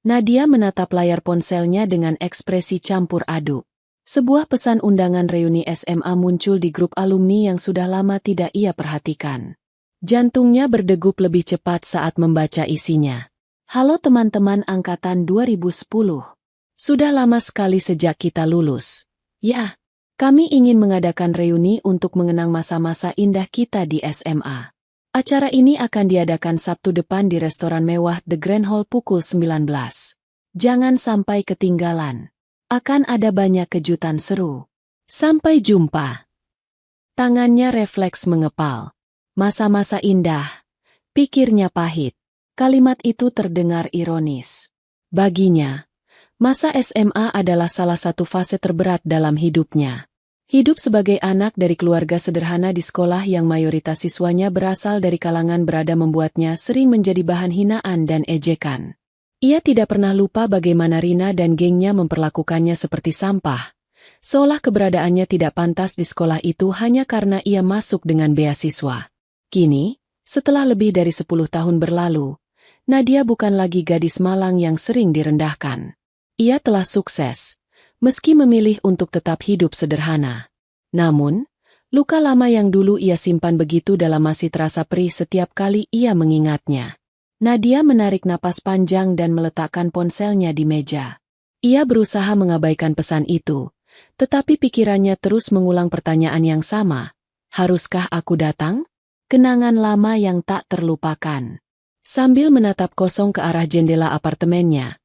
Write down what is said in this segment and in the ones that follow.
Nadia menatap layar ponselnya dengan ekspresi campur aduk. Sebuah pesan undangan reuni SMA muncul di grup alumni yang sudah lama tidak ia perhatikan. Jantungnya berdegup lebih cepat saat membaca isinya. Halo teman-teman angkatan 2010. Sudah lama sekali sejak kita lulus. Ya, kami ingin mengadakan reuni untuk mengenang masa-masa indah kita di SMA. Acara ini akan diadakan Sabtu depan di restoran mewah The Grand Hall pukul 19. Jangan sampai ketinggalan. Akan ada banyak kejutan seru. Sampai jumpa. Tangannya refleks mengepal. Masa-masa indah. Pikirnya pahit. Kalimat itu terdengar ironis. Baginya, masa SMA adalah salah satu fase terberat dalam hidupnya. Hidup sebagai anak dari keluarga sederhana di sekolah yang mayoritas siswanya berasal dari kalangan berada membuatnya sering menjadi bahan hinaan dan ejekan. Ia tidak pernah lupa bagaimana Rina dan gengnya memperlakukannya seperti sampah, seolah keberadaannya tidak pantas di sekolah itu hanya karena ia masuk dengan beasiswa. Kini, setelah lebih dari 10 tahun berlalu, Nadia bukan lagi gadis malang yang sering direndahkan. Ia telah sukses, meski memilih untuk tetap hidup sederhana. Namun, luka lama yang dulu ia simpan begitu dalam masih terasa perih setiap kali ia mengingatnya. Nadia menarik napas panjang dan meletakkan ponselnya di meja. Ia berusaha mengabaikan pesan itu, tetapi pikirannya terus mengulang pertanyaan yang sama. Haruskah aku datang? Kenangan lama yang tak terlupakan. Sambil menatap kosong ke arah jendela apartemennya,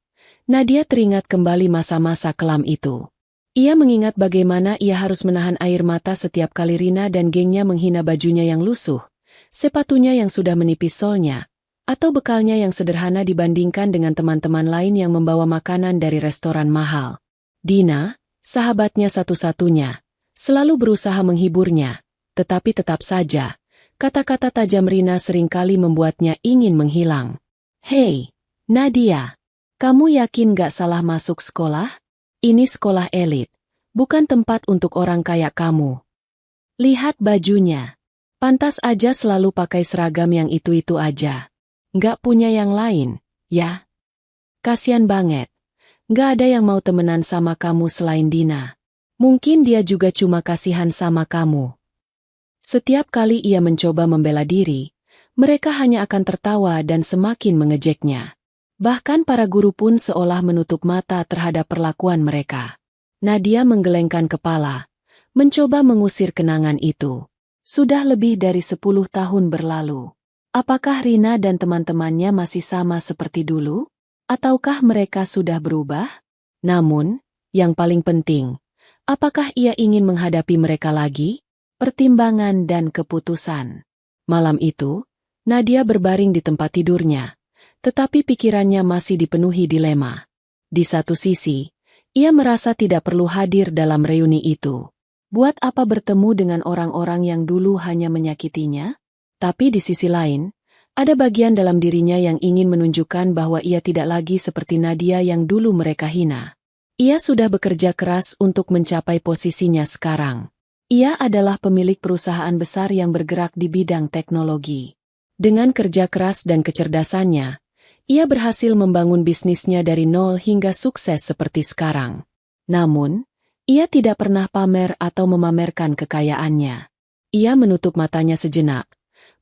Nadia teringat kembali masa-masa kelam itu. Ia mengingat bagaimana ia harus menahan air mata setiap kali Rina dan gengnya menghina bajunya yang lusuh, sepatunya yang sudah menipis solnya, atau bekalnya yang sederhana dibandingkan dengan teman-teman lain yang membawa makanan dari restoran mahal. Dina, sahabatnya satu-satunya, selalu berusaha menghiburnya, tetapi tetap saja, kata-kata tajam Rina seringkali membuatnya ingin menghilang. Hei, Nadia! Kamu yakin gak salah masuk sekolah? Ini sekolah elit, bukan tempat untuk orang kayak kamu. Lihat bajunya. Pantas aja selalu pakai seragam yang itu-itu aja. Gak punya yang lain, ya? Kasian banget. Gak ada yang mau temenan sama kamu selain Dina. Mungkin dia juga cuma kasihan sama kamu. Setiap kali ia mencoba membela diri, mereka hanya akan tertawa dan semakin mengejeknya. Bahkan para guru pun seolah menutup mata terhadap perlakuan mereka. Nadia menggelengkan kepala, mencoba mengusir kenangan itu. Sudah lebih dari 10 tahun berlalu. Apakah Rina dan teman-temannya masih sama seperti dulu? Ataukah mereka sudah berubah? Namun, yang paling penting, apakah ia ingin menghadapi mereka lagi? Pertimbangan dan keputusan. Malam itu, Nadia berbaring di tempat tidurnya. Tetapi pikirannya masih dipenuhi dilema. Di satu sisi, ia merasa tidak perlu hadir dalam reuni itu. Buat apa bertemu dengan orang-orang yang dulu hanya menyakitinya? Tapi di sisi lain, ada bagian dalam dirinya yang ingin menunjukkan bahwa ia tidak lagi seperti Nadia yang dulu mereka hina. Ia sudah bekerja keras untuk mencapai posisinya sekarang. Ia adalah pemilik perusahaan besar yang bergerak di bidang teknologi. Dengan kerja keras dan kecerdasannya, ia berhasil membangun bisnisnya dari nol hingga sukses seperti sekarang. Namun, ia tidak pernah pamer atau memamerkan kekayaannya. Ia menutup matanya sejenak,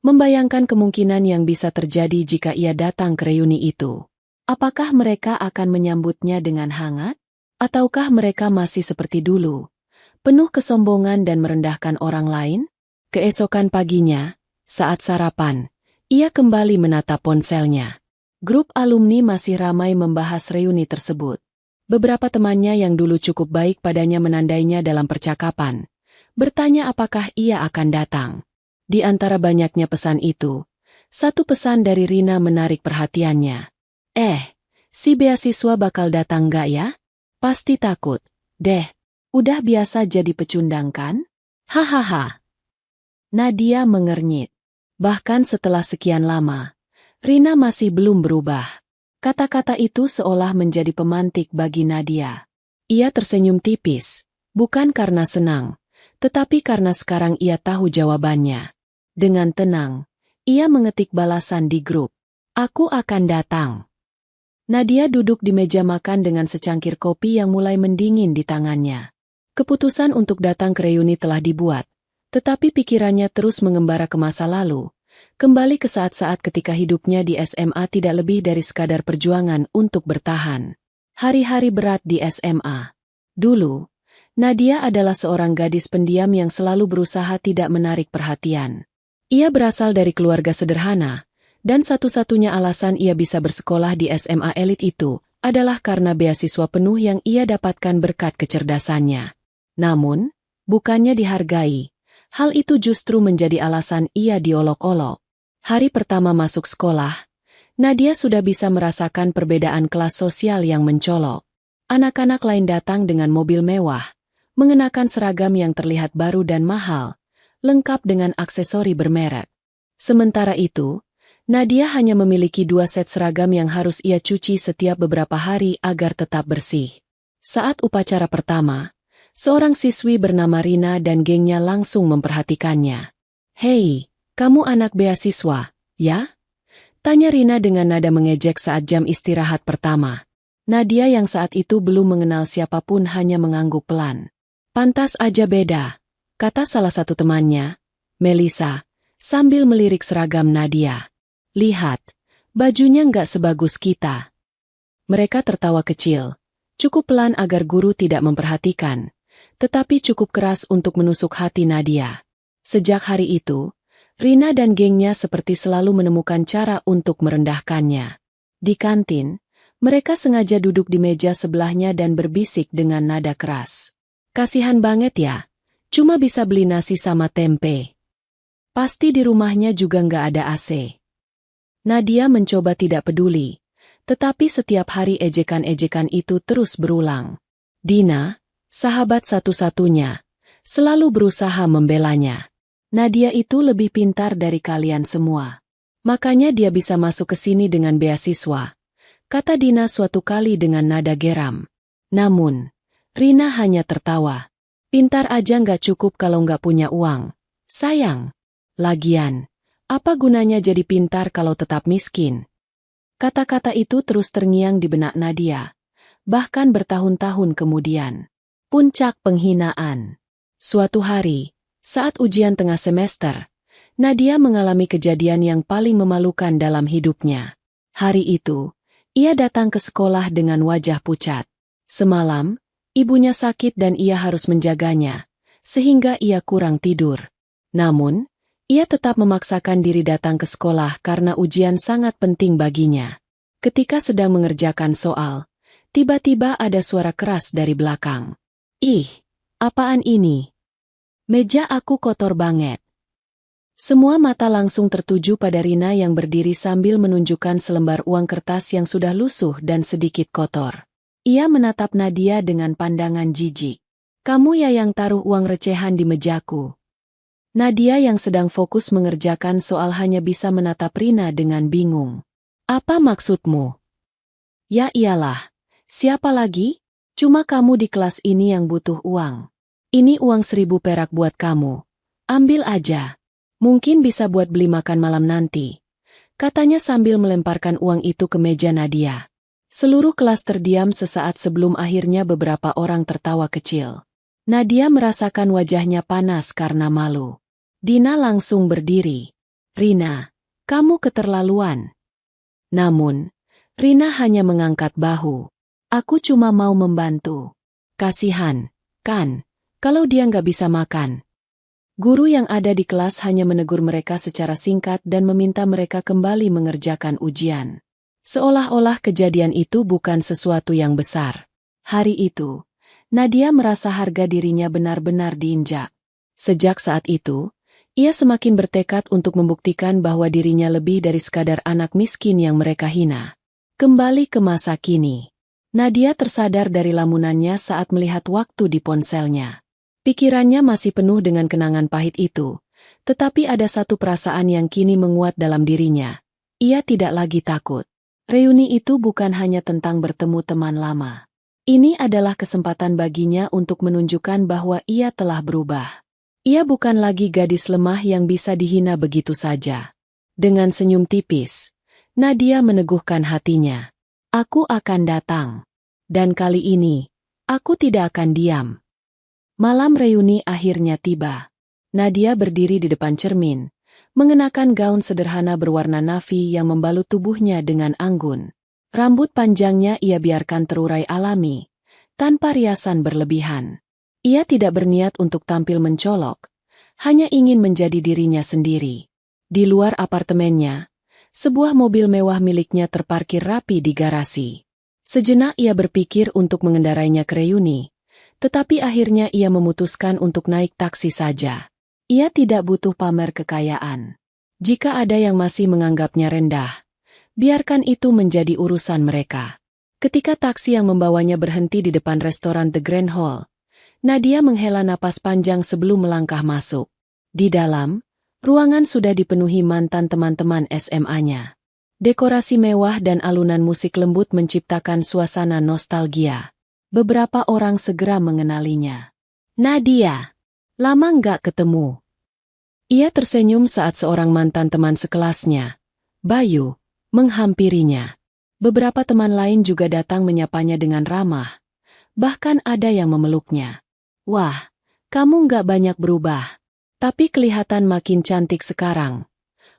membayangkan kemungkinan yang bisa terjadi jika ia datang ke reuni itu. Apakah mereka akan menyambutnya dengan hangat? Ataukah mereka masih seperti dulu, penuh kesombongan dan merendahkan orang lain? Keesokan paginya, saat sarapan, ia kembali menatap ponselnya. Grup alumni masih ramai membahas reuni tersebut. Beberapa temannya yang dulu cukup baik padanya menandainya dalam percakapan, bertanya apakah ia akan datang. Di antara banyaknya pesan itu, satu pesan dari Rina menarik perhatiannya. Si beasiswa bakal datang gak ya? Pasti takut, deh. Udah biasa jadi pecundang kan? Hahaha. Nadia mengernyit. Bahkan setelah sekian lama, Rina masih belum berubah. Kata-kata itu seolah menjadi pemantik bagi Nadia. Ia tersenyum tipis, bukan karena senang, tetapi karena sekarang ia tahu jawabannya. Dengan tenang, ia mengetik balasan di grup. Aku akan datang. Nadia duduk di meja makan dengan secangkir kopi yang mulai mendingin di tangannya. Keputusan untuk datang ke reuni telah dibuat, tetapi pikirannya terus mengembara ke masa lalu, kembali ke saat-saat ketika hidupnya di SMA tidak lebih dari sekadar perjuangan untuk bertahan. Hari-hari berat di SMA. Dulu, Nadia adalah seorang gadis pendiam yang selalu berusaha tidak menarik perhatian. Ia berasal dari keluarga sederhana, dan satu-satunya alasan ia bisa bersekolah di SMA elit itu adalah karena beasiswa penuh yang ia dapatkan berkat kecerdasannya. Namun, bukannya dihargai, hal itu justru menjadi alasan ia diolok-olok. Hari pertama masuk sekolah, Nadia sudah bisa merasakan perbedaan kelas sosial yang mencolok. Anak-anak lain datang dengan mobil mewah, mengenakan seragam yang terlihat baru dan mahal, lengkap dengan aksesori bermerek. Sementara itu, Nadia hanya memiliki 2 set seragam yang harus ia cuci setiap beberapa hari agar tetap bersih. Saat upacara pertama, seorang siswi bernama Rina dan gengnya langsung memperhatikannya. "Hei, kamu anak beasiswa, ya?" tanya Rina dengan nada mengejek saat jam istirahat pertama. Nadia yang saat itu belum mengenal siapapun hanya mengangguk pelan. "Pantas aja beda," kata salah satu temannya, Melissa, sambil melirik seragam Nadia. "Lihat, bajunya nggak sebagus kita." Mereka tertawa kecil, cukup pelan agar guru tidak memperhatikan, tetapi cukup keras untuk menusuk hati Nadia. Sejak hari itu, Rina dan gengnya seperti selalu menemukan cara untuk merendahkannya. Di kantin, mereka sengaja duduk di meja sebelahnya dan berbisik dengan nada keras. "Kasihan banget ya, cuma bisa beli nasi sama tempe. Pasti di rumahnya juga nggak ada AC." Nadia mencoba tidak peduli, tetapi setiap hari ejekan-ejekan itu terus berulang. Dina, sahabat satu-satunya, selalu berusaha membelanya. "Nadia itu lebih pintar dari kalian semua. Makanya dia bisa masuk ke sini dengan beasiswa," kata Dina suatu kali dengan nada geram. Namun, Rina hanya tertawa. "Pintar aja nggak cukup kalau nggak punya uang. Sayang. Lagian, apa gunanya jadi pintar kalau tetap miskin?" Kata-kata itu terus terngiang di benak Nadia, bahkan bertahun-tahun kemudian. Puncak penghinaan. Suatu hari, saat ujian tengah semester, Nadia mengalami kejadian yang paling memalukan dalam hidupnya. Hari itu, ia datang ke sekolah dengan wajah pucat. Semalam, ibunya sakit dan ia harus menjaganya, sehingga ia kurang tidur. Namun, ia tetap memaksakan diri datang ke sekolah karena ujian sangat penting baginya. Ketika sedang mengerjakan soal, tiba-tiba ada suara keras dari belakang. "Ih, apaan ini? Meja aku kotor banget." Semua mata langsung tertuju pada Rina yang berdiri sambil menunjukkan selembar uang kertas yang sudah lusuh dan sedikit kotor. Ia menatap Nadia dengan pandangan jijik. "Kamu ya yang taruh uang recehan di mejaku?" Nadia yang sedang fokus mengerjakan soal hanya bisa menatap Rina dengan bingung. "Apa maksudmu?" "Ya iyalah, siapa lagi? Cuma kamu di kelas ini yang butuh uang. Ini uang 1.000 perak buat kamu. Ambil aja. Mungkin bisa buat beli makan malam nanti," katanya sambil melemparkan uang itu ke meja Nadia. Seluruh kelas terdiam sesaat sebelum akhirnya beberapa orang tertawa kecil. Nadia merasakan wajahnya panas karena malu. Dina langsung berdiri. "Rina, kamu keterlaluan." Namun, Rina hanya mengangkat bahu. "Aku cuma mau membantu. Kasihan, kan, kalau dia nggak bisa makan." Guru yang ada di kelas hanya menegur mereka secara singkat dan meminta mereka kembali mengerjakan ujian. Seolah-olah kejadian itu bukan sesuatu yang besar. Hari itu, Nadia merasa harga dirinya benar-benar diinjak. Sejak saat itu, ia semakin bertekad untuk membuktikan bahwa dirinya lebih dari sekadar anak miskin yang mereka hina. Kembali ke masa kini. Nadia tersadar dari lamunannya saat melihat waktu di ponselnya. Pikirannya masih penuh dengan kenangan pahit itu, tetapi ada satu perasaan yang kini menguat dalam dirinya. Ia tidak lagi takut. Reuni itu bukan hanya tentang bertemu teman lama. Ini adalah kesempatan baginya untuk menunjukkan bahwa ia telah berubah. Ia bukan lagi gadis lemah yang bisa dihina begitu saja. Dengan senyum tipis, Nadia meneguhkan hatinya. Aku akan datang. Dan kali ini, aku tidak akan diam. Malam reuni akhirnya tiba. Nadia berdiri di depan cermin, mengenakan gaun sederhana berwarna navy yang membalut tubuhnya dengan anggun. Rambut panjangnya ia biarkan terurai alami, tanpa riasan berlebihan. Ia tidak berniat untuk tampil mencolok, hanya ingin menjadi dirinya sendiri. Di luar apartemennya, sebuah mobil mewah miliknya terparkir rapi di garasi. Sejenak ia berpikir untuk mengendarainya ke reuni, tetapi akhirnya ia memutuskan untuk naik taksi saja. Ia tidak butuh pamer kekayaan. Jika ada yang masih menganggapnya rendah, biarkan itu menjadi urusan mereka. Ketika taksi yang membawanya berhenti di depan restoran The Grand Hall, Nadia menghela napas panjang sebelum melangkah masuk. Di dalam, ruangan sudah dipenuhi mantan teman-teman SMA-nya. Dekorasi mewah dan alunan musik lembut menciptakan suasana nostalgia. Beberapa orang segera mengenalinya. Nadia, lama nggak ketemu. Ia tersenyum saat seorang mantan teman sekelasnya, Bayu, menghampirinya. Beberapa teman lain juga datang menyapanya dengan ramah. Bahkan ada yang memeluknya. Wah, kamu nggak banyak berubah. Tapi kelihatan makin cantik sekarang,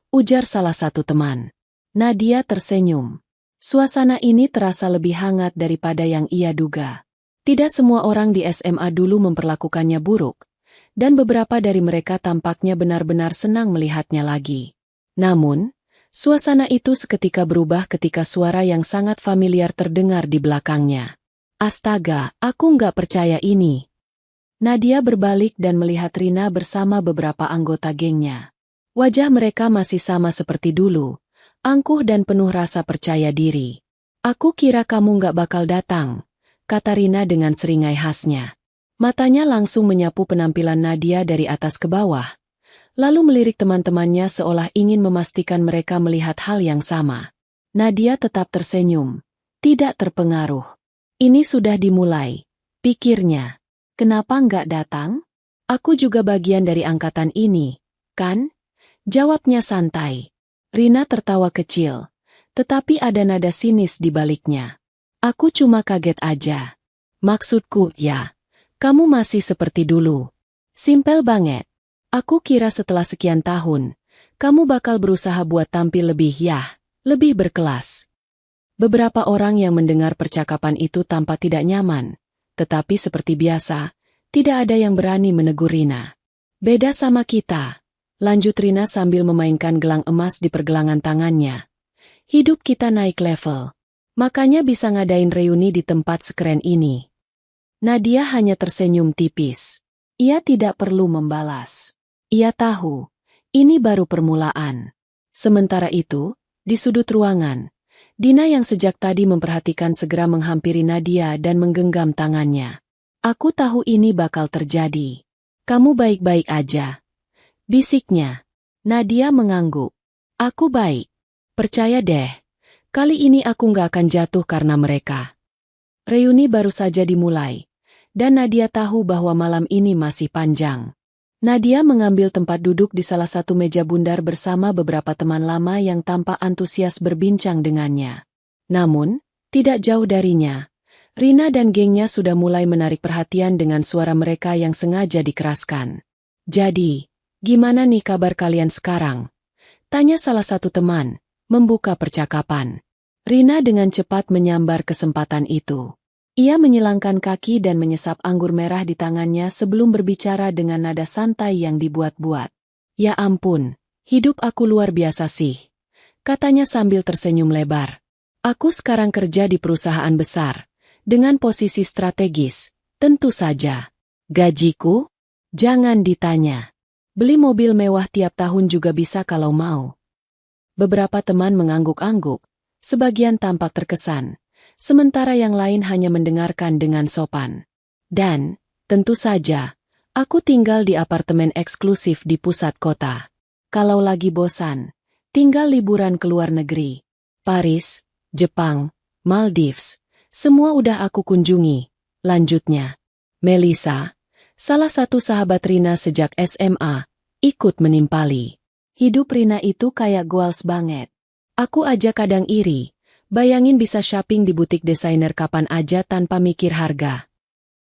ujar salah satu teman. Nadia tersenyum. Suasana ini terasa lebih hangat daripada yang ia duga. Tidak semua orang di SMA dulu memperlakukannya buruk, dan beberapa dari mereka tampaknya benar-benar senang melihatnya lagi. Namun, suasana itu seketika berubah ketika suara yang sangat familiar terdengar di belakangnya. Astaga, aku nggak percaya ini. Nadia berbalik dan melihat Rina bersama beberapa anggota gengnya. Wajah mereka masih sama seperti dulu, angkuh dan penuh rasa percaya diri. Aku kira kamu nggak bakal datang, kata Rina dengan seringai khasnya. Matanya langsung menyapu penampilan Nadia dari atas ke bawah, lalu melirik teman-temannya seolah ingin memastikan mereka melihat hal yang sama. Nadia tetap tersenyum, tidak terpengaruh. Ini sudah dimulai, pikirnya. Kenapa nggak datang? Aku juga bagian dari angkatan ini, kan? Jawabnya santai. Rina tertawa kecil, tetapi ada nada sinis di baliknya. Aku cuma kaget aja. Maksudku, ya, kamu masih seperti dulu. Simpel banget. Aku kira setelah sekian tahun, kamu bakal berusaha buat tampil lebih berkelas. Beberapa orang yang mendengar percakapan itu tampak tidak nyaman, tetapi seperti biasa, tidak ada yang berani menegur Rina. Beda sama kita. Lanjut Rina sambil memainkan gelang emas di pergelangan tangannya. Hidup kita naik level. Makanya bisa ngadain reuni di tempat sekeren ini. Nadia hanya tersenyum tipis. Ia tidak perlu membalas. Ia tahu, ini baru permulaan. Sementara itu, di sudut ruangan, Dina yang sejak tadi memperhatikan segera menghampiri Nadia dan menggenggam tangannya. Aku tahu ini bakal terjadi. Kamu baik-baik aja. Bisiknya. Nadia mengangguk. Aku baik. Percaya deh. Kali ini aku nggak akan jatuh karena mereka. Reuni baru saja dimulai. Dan Nadia tahu bahwa malam ini masih panjang. Nadia mengambil tempat duduk di salah satu meja bundar bersama beberapa teman lama yang tampak antusias berbincang dengannya. Namun, tidak jauh darinya, Rina dan gengnya sudah mulai menarik perhatian dengan suara mereka yang sengaja dikeraskan. Jadi, gimana nih kabar kalian sekarang? Tanya salah satu teman, membuka percakapan. Rina dengan cepat menyambar kesempatan itu. Ia menyilangkan kaki dan menyesap anggur merah di tangannya sebelum berbicara dengan nada santai yang dibuat-buat. Ya ampun, hidup aku luar biasa sih, katanya sambil tersenyum lebar. Aku sekarang kerja di perusahaan besar, dengan posisi strategis, tentu saja. Gajiku? Jangan ditanya. Beli mobil mewah tiap tahun juga bisa kalau mau. Beberapa teman mengangguk-angguk, sebagian tampak terkesan, sementara yang lain hanya mendengarkan dengan sopan. Dan, tentu saja, aku tinggal di apartemen eksklusif di pusat kota. Kalau lagi bosan, tinggal liburan ke luar negeri. Paris, Jepang, Maldives, semua udah aku kunjungi, lanjutnya. Melissa, salah satu sahabat Rina sejak SMA, ikut menimpali. Hidup Rina itu kayak goals banget. Aku aja kadang iri, Bayangin bisa shopping di butik desainer kapan aja tanpa mikir harga.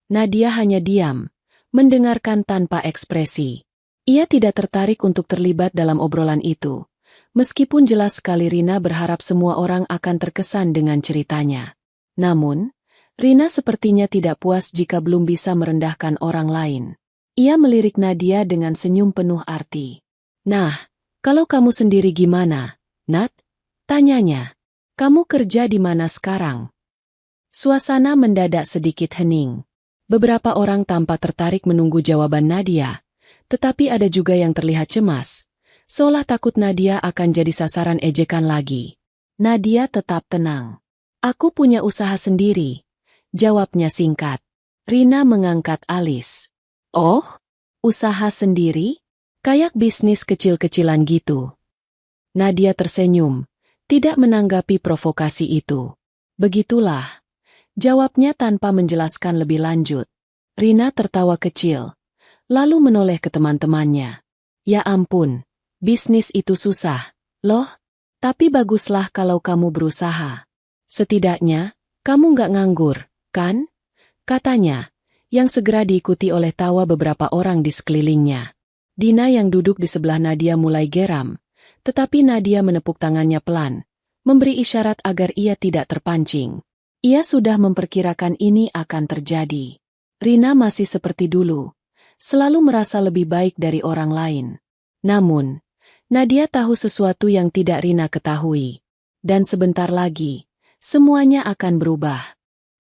Nadia hanya diam, mendengarkan tanpa ekspresi. Ia tidak tertarik untuk terlibat dalam obrolan itu. Meskipun jelas sekali Rina berharap semua orang akan terkesan dengan ceritanya. Namun, Rina sepertinya tidak puas jika belum bisa merendahkan orang lain. Ia melirik Nadia dengan senyum penuh arti. Nah, kalau kamu sendiri gimana, Nat? Tanyanya. Kamu kerja di mana sekarang? Suasana mendadak sedikit hening. Beberapa orang tampak tertarik menunggu jawaban Nadia, tetapi ada juga yang terlihat cemas, seolah takut Nadia akan jadi sasaran ejekan lagi. Nadia tetap tenang. Aku punya usaha sendiri, jawabnya singkat. Rina mengangkat alis. Oh, usaha sendiri? Kayak bisnis kecil-kecilan gitu. Nadia tersenyum, tidak menanggapi provokasi itu. Begitulah, jawabnya tanpa menjelaskan lebih lanjut. Rina tertawa kecil, lalu menoleh ke teman-temannya. Ya ampun, bisnis itu susah, loh. Tapi baguslah kalau kamu berusaha. Setidaknya, kamu nggak nganggur, kan? Katanya, yang segera diikuti oleh tawa beberapa orang di sekelilingnya. Dina yang duduk di sebelah Nadia mulai geram, tetapi Nadia menepuk tangannya pelan, memberi isyarat agar ia tidak terpancing. Ia sudah memperkirakan ini akan terjadi. Rina masih seperti dulu, selalu merasa lebih baik dari orang lain. Namun, Nadia tahu sesuatu yang tidak Rina ketahui. Dan sebentar lagi, semuanya akan berubah.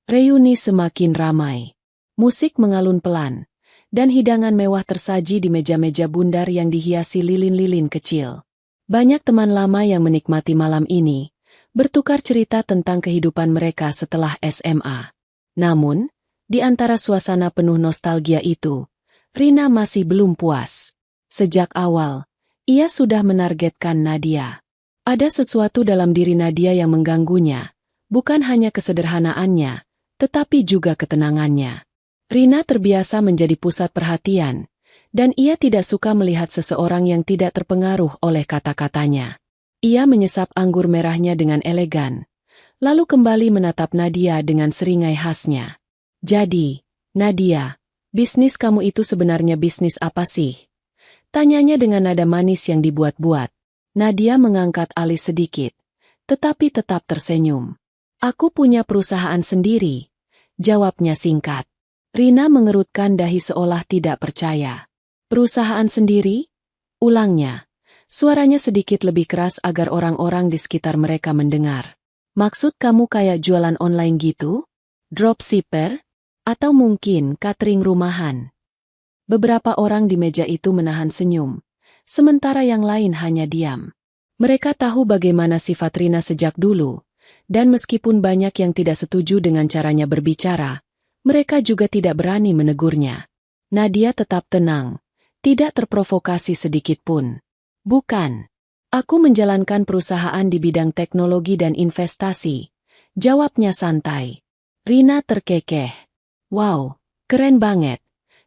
Reuni semakin ramai. Musik mengalun pelan, dan hidangan mewah tersaji di meja-meja bundar yang dihiasi lilin-lilin kecil. Banyak teman lama yang menikmati malam ini, bertukar cerita tentang kehidupan mereka setelah SMA. Namun, di antara suasana penuh nostalgia itu, Rina masih belum puas. Sejak awal, ia sudah menargetkan Nadia. Ada sesuatu dalam diri Nadia yang mengganggunya, bukan hanya kesederhanaannya, tetapi juga ketenangannya. Rina terbiasa menjadi pusat perhatian, dan ia tidak suka melihat seseorang yang tidak terpengaruh oleh kata-katanya. Ia menyesap anggur merahnya dengan elegan, lalu kembali menatap Nadia dengan seringai khasnya. Jadi, Nadia, bisnis kamu itu sebenarnya bisnis apa sih? Tanyanya dengan nada manis yang dibuat-buat. Nadia mengangkat alis sedikit, tetapi tetap tersenyum. Aku punya perusahaan sendiri, jawabnya singkat. Rina mengerutkan dahi seolah tidak percaya. Perusahaan sendiri? Ulangnya. Suaranya sedikit lebih keras agar orang-orang di sekitar mereka mendengar. Maksud kamu kayak jualan online gitu? Dropshipper? Atau mungkin catering rumahan? Beberapa orang di meja itu menahan senyum, sementara yang lain hanya diam. Mereka tahu bagaimana sifat Rina sejak dulu, dan meskipun banyak yang tidak setuju dengan caranya berbicara, mereka juga tidak berani menegurnya. Nadia tetap tenang, tidak terprovokasi sedikit pun. Bukan. Aku menjalankan perusahaan di bidang teknologi dan investasi, jawabnya santai. Rina terkekeh. Wow, keren banget,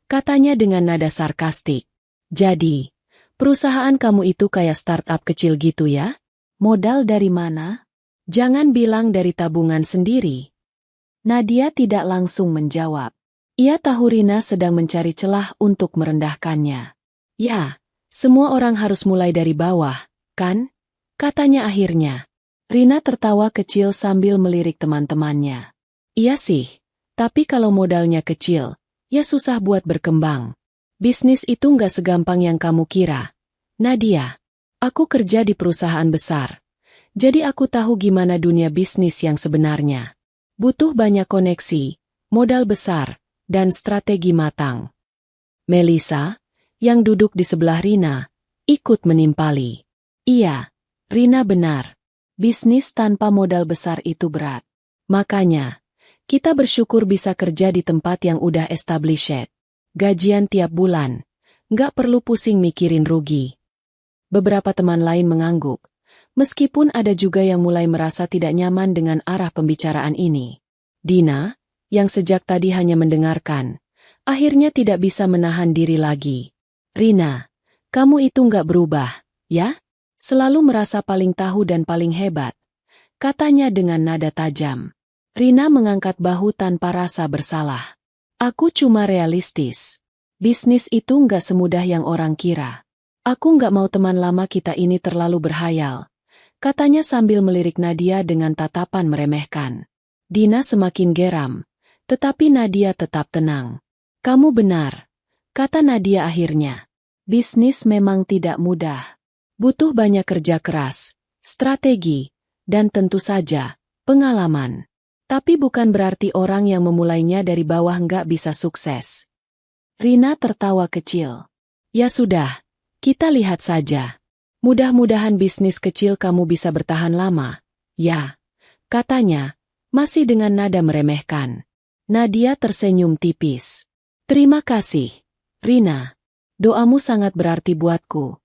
katanya dengan nada sarkastik. Jadi, perusahaan kamu itu kayak startup kecil gitu ya? Modal dari mana? Jangan bilang dari tabungan sendiri. Nadia tidak langsung menjawab. Ia tahu Rina sedang mencari celah untuk merendahkannya. Ya, semua orang harus mulai dari bawah, kan? Katanya akhirnya. Rina tertawa kecil sambil melirik teman-temannya. Iya sih, tapi kalau modalnya kecil, ya susah buat berkembang. Bisnis itu nggak segampang yang kamu kira. Nadia, aku kerja di perusahaan besar. Jadi aku tahu gimana dunia bisnis yang sebenarnya. Butuh banyak koneksi, modal besar, dan strategi matang. Melissa, yang duduk di sebelah Rina, ikut menimpali. Iya, Rina benar. Bisnis tanpa modal besar itu berat. Makanya, kita bersyukur bisa kerja di tempat yang udah established. Gajian tiap bulan, nggak perlu pusing mikirin rugi. Beberapa teman lain mengangguk, meskipun ada juga yang mulai merasa tidak nyaman dengan arah pembicaraan ini. Dina, yang sejak tadi hanya mendengarkan, akhirnya tidak bisa menahan diri lagi. Rina, kamu itu nggak berubah, ya? Selalu merasa paling tahu dan paling hebat. katanya dengan nada tajam. Rina mengangkat bahu tanpa rasa bersalah. Aku cuma realistis. Bisnis itu nggak semudah yang orang kira. Aku nggak mau teman lama kita ini terlalu berhayal, katanya sambil melirik Nadia dengan tatapan meremehkan. Dina semakin geram, tetapi Nadia tetap tenang. Kamu benar, kata Nadia akhirnya. Bisnis memang tidak mudah. Butuh banyak kerja keras, strategi, dan tentu saja, pengalaman. Tapi bukan berarti orang yang memulainya dari bawah nggak bisa sukses. Rina tertawa kecil. Ya sudah, kita lihat saja. Mudah-mudahan bisnis kecil kamu bisa bertahan lama. Ya, katanya, masih dengan nada meremehkan. Nadia tersenyum tipis. Terima kasih, Rina. Doamu sangat berarti buatku.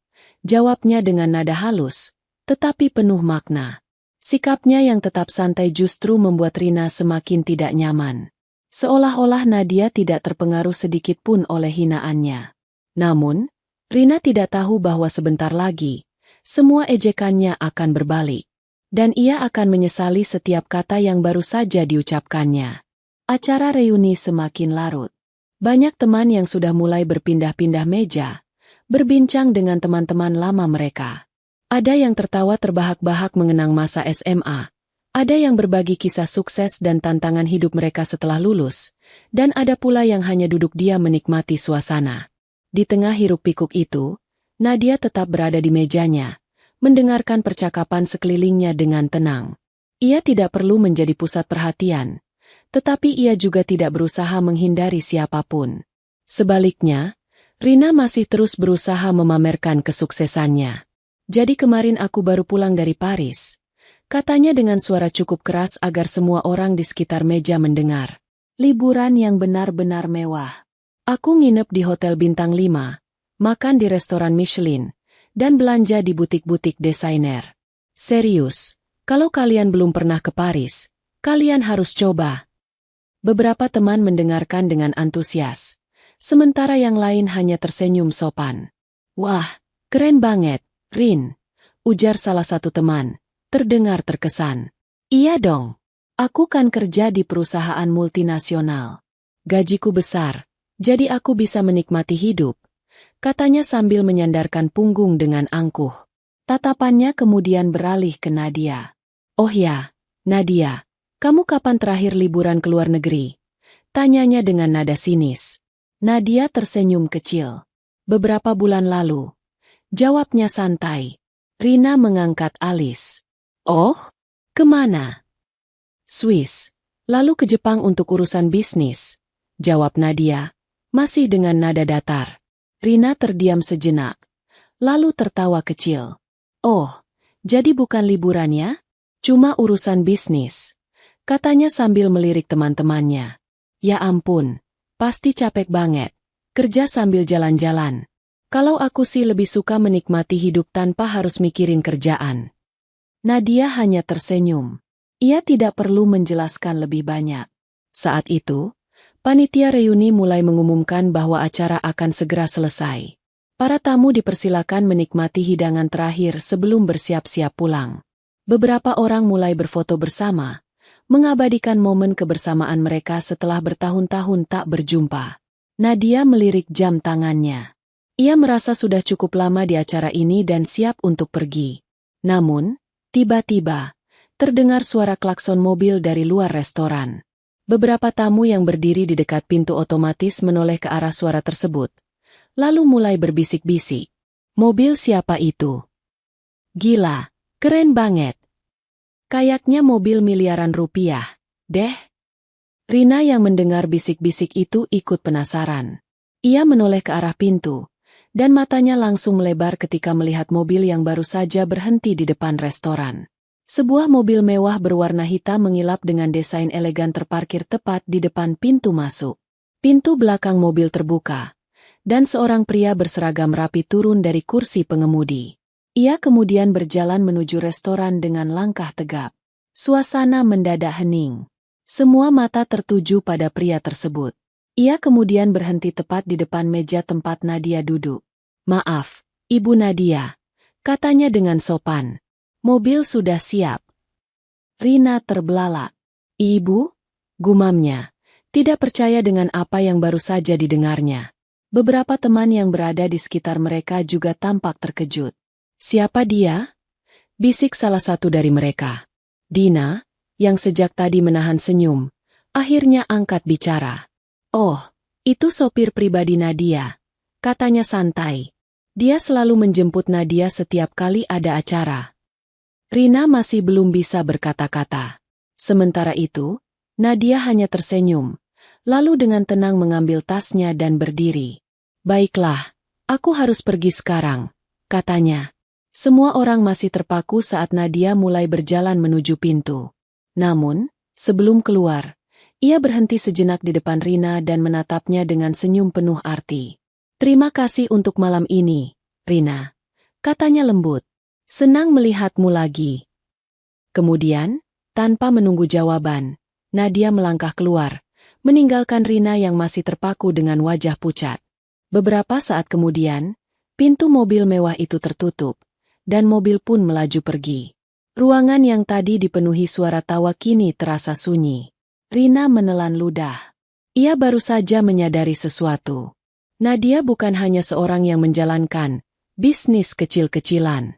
Jawabnya dengan nada halus, tetapi penuh makna. Sikapnya yang tetap santai justru membuat Rina semakin tidak nyaman. Seolah-olah Nadia tidak terpengaruh sedikit pun oleh hinaannya. Namun, Rina tidak tahu bahwa sebentar lagi, semua ejekannya akan berbalik. Dan ia akan menyesali setiap kata yang baru saja diucapkannya. Acara reuni semakin larut. Banyak teman yang sudah mulai berpindah-pindah meja, berbincang dengan teman-teman lama mereka. Ada yang tertawa terbahak-bahak mengenang masa SMA, ada yang berbagi kisah sukses dan tantangan hidup mereka setelah lulus, dan ada pula yang hanya duduk diam menikmati suasana. Di tengah hiruk-pikuk itu, Nadia tetap berada di mejanya, mendengarkan percakapan sekelilingnya dengan tenang. Ia tidak perlu menjadi pusat perhatian, tetapi ia juga tidak berusaha menghindari siapapun. Sebaliknya, Rina masih terus berusaha memamerkan kesuksesannya. Jadi kemarin aku baru pulang dari Paris, katanya dengan suara cukup keras agar semua orang di sekitar meja mendengar. Liburan yang benar-benar mewah. Aku nginep di hotel bintang 5, makan di restoran Michelin, dan belanja di butik-butik desainer. Serius, kalau kalian belum pernah ke Paris, kalian harus coba. Beberapa teman mendengarkan dengan antusias, sementara yang lain hanya tersenyum sopan. Wah, keren banget, Rin, ujar salah satu teman, terdengar terkesan. Iya dong, aku kan kerja di perusahaan multinasional. Gajiku besar, jadi aku bisa menikmati hidup, katanya sambil menyandarkan punggung dengan angkuh. Tatapannya kemudian beralih ke Nadia. Oh ya, Nadia, kamu kapan terakhir liburan ke luar negeri? Tanyanya dengan nada sinis. Nadia tersenyum kecil. Beberapa bulan lalu. Jawabnya santai. Rina mengangkat alis. Oh, kemana? Swiss. Lalu ke Jepang untuk urusan bisnis. Jawab Nadia, masih dengan nada datar. Rina terdiam sejenak, lalu tertawa kecil. Oh, jadi bukan liburannya? Cuma urusan bisnis, katanya sambil melirik teman-temannya. Ya ampun, pasti capek banget, kerja sambil jalan-jalan. Kalau aku sih lebih suka menikmati hidup tanpa harus mikirin kerjaan. Nadia hanya tersenyum. Ia tidak perlu menjelaskan lebih banyak. Saat itu, panitia reuni mulai mengumumkan bahwa acara akan segera selesai. Para tamu dipersilakan menikmati hidangan terakhir sebelum bersiap-siap pulang. Beberapa orang mulai berfoto bersama, mengabadikan momen kebersamaan mereka setelah bertahun-tahun tak berjumpa. Nadia melirik jam tangannya. Ia merasa sudah cukup lama di acara ini dan siap untuk pergi. Namun, tiba-tiba, terdengar suara klakson mobil dari luar restoran. Beberapa tamu yang berdiri di dekat pintu otomatis menoleh ke arah suara tersebut, lalu mulai berbisik-bisik. Mobil siapa itu? Gila, keren banget. Kayaknya mobil miliaran rupiah, deh. Rina yang mendengar bisik-bisik itu ikut penasaran. Ia menoleh ke arah pintu, dan matanya langsung melebar ketika melihat mobil yang baru saja berhenti di depan restoran. Sebuah mobil mewah berwarna hitam mengilap dengan desain elegan terparkir tepat di depan pintu masuk. Pintu belakang mobil terbuka, dan seorang pria berseragam rapi turun dari kursi pengemudi. Ia kemudian berjalan menuju restoran dengan langkah tegap. Suasana mendadak hening. Semua mata tertuju pada pria tersebut. Ia kemudian berhenti tepat di depan meja tempat Nadia duduk. Maaf, Ibu Nadia, katanya dengan sopan. Mobil sudah siap. Rina terbelalak. Ibu? Gumamnya. Tidak percaya dengan apa yang baru saja didengarnya. Beberapa teman yang berada di sekitar mereka juga tampak terkejut. Siapa dia? Bisik salah satu dari mereka. Dina, yang sejak tadi menahan senyum, akhirnya angkat bicara. Oh, itu sopir pribadi Nadia, katanya santai. Dia selalu menjemput Nadia setiap kali ada acara. Rina masih belum bisa berkata-kata. Sementara itu, Nadia hanya tersenyum, lalu dengan tenang mengambil tasnya dan berdiri. Baiklah, aku harus pergi sekarang, katanya. Semua orang masih terpaku saat Nadia mulai berjalan menuju pintu. Namun, sebelum keluar, ia berhenti sejenak di depan Rina dan menatapnya dengan senyum penuh arti. Terima kasih untuk malam ini, Rina, katanya lembut. Senang melihatmu lagi. Kemudian, tanpa menunggu jawaban, Nadia melangkah keluar, meninggalkan Rina yang masih terpaku dengan wajah pucat. Beberapa saat kemudian, pintu mobil mewah itu tertutup, dan mobil pun melaju pergi. Ruangan yang tadi dipenuhi suara tawa kini terasa sunyi. Rina menelan ludah. Ia baru saja menyadari sesuatu. Nadia bukan hanya seorang yang menjalankan bisnis kecil-kecilan.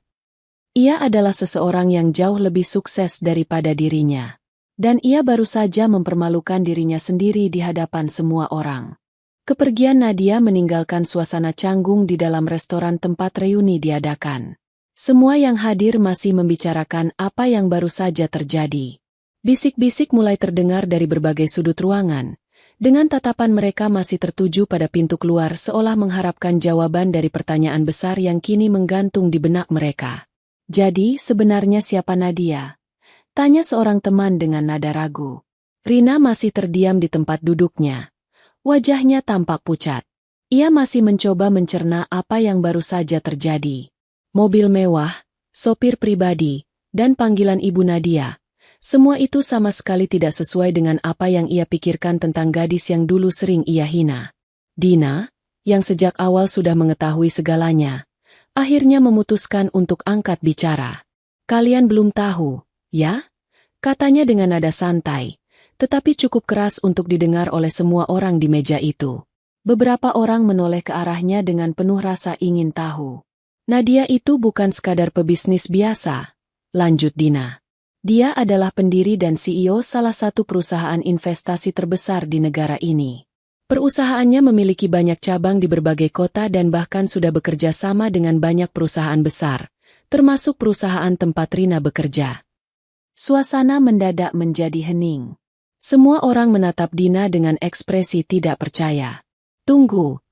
Ia adalah seseorang yang jauh lebih sukses daripada dirinya. Dan ia baru saja mempermalukan dirinya sendiri di hadapan semua orang. Kepergian Nadia meninggalkan suasana canggung di dalam restoran tempat reuni diadakan. Semua yang hadir masih membicarakan apa yang baru saja terjadi. Bisik-bisik mulai terdengar dari berbagai sudut ruangan. Dengan tatapan mereka masih tertuju pada pintu keluar seolah mengharapkan jawaban dari pertanyaan besar yang kini menggantung di benak mereka. Jadi, sebenarnya siapa Nadia? Tanya seorang teman dengan nada ragu. Rina masih terdiam di tempat duduknya. Wajahnya tampak pucat. Ia masih mencoba mencerna apa yang baru saja terjadi. Mobil mewah, sopir pribadi, dan panggilan Ibu Nadia. Semua itu sama sekali tidak sesuai dengan apa yang ia pikirkan tentang gadis yang dulu sering ia hina. Dina, yang sejak awal sudah mengetahui segalanya, akhirnya memutuskan untuk angkat bicara. Kalian belum tahu, ya? Katanya dengan nada santai, tetapi cukup keras untuk didengar oleh semua orang di meja itu. Beberapa orang menoleh ke arahnya dengan penuh rasa ingin tahu. Nadia itu bukan sekadar pebisnis biasa, lanjut Dina. Dia adalah pendiri dan CEO salah satu perusahaan investasi terbesar di negara ini. Perusahaannya memiliki banyak cabang di berbagai kota dan bahkan sudah bekerja sama dengan banyak perusahaan besar, termasuk perusahaan tempat Rina bekerja. Suasana mendadak menjadi hening. Semua orang menatap Dina dengan ekspresi tidak percaya. Tunggu,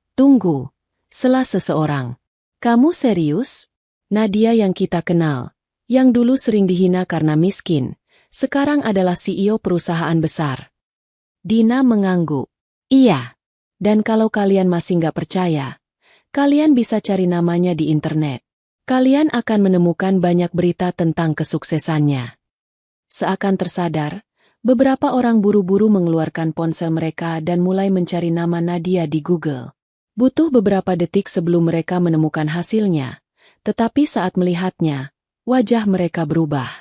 sela seseorang. Kamu serius? Nadia yang kita kenal, yang dulu sering dihina karena miskin, sekarang adalah CEO perusahaan besar. Dina mengangguk. Iya. Dan kalau kalian masih nggak percaya, kalian bisa cari namanya di internet. Kalian akan menemukan banyak berita tentang kesuksesannya. Seakan tersadar, beberapa orang buru-buru mengeluarkan ponsel mereka dan mulai mencari nama Nadia di Google. Butuh beberapa detik sebelum mereka menemukan hasilnya, tetapi saat melihatnya, wajah mereka berubah.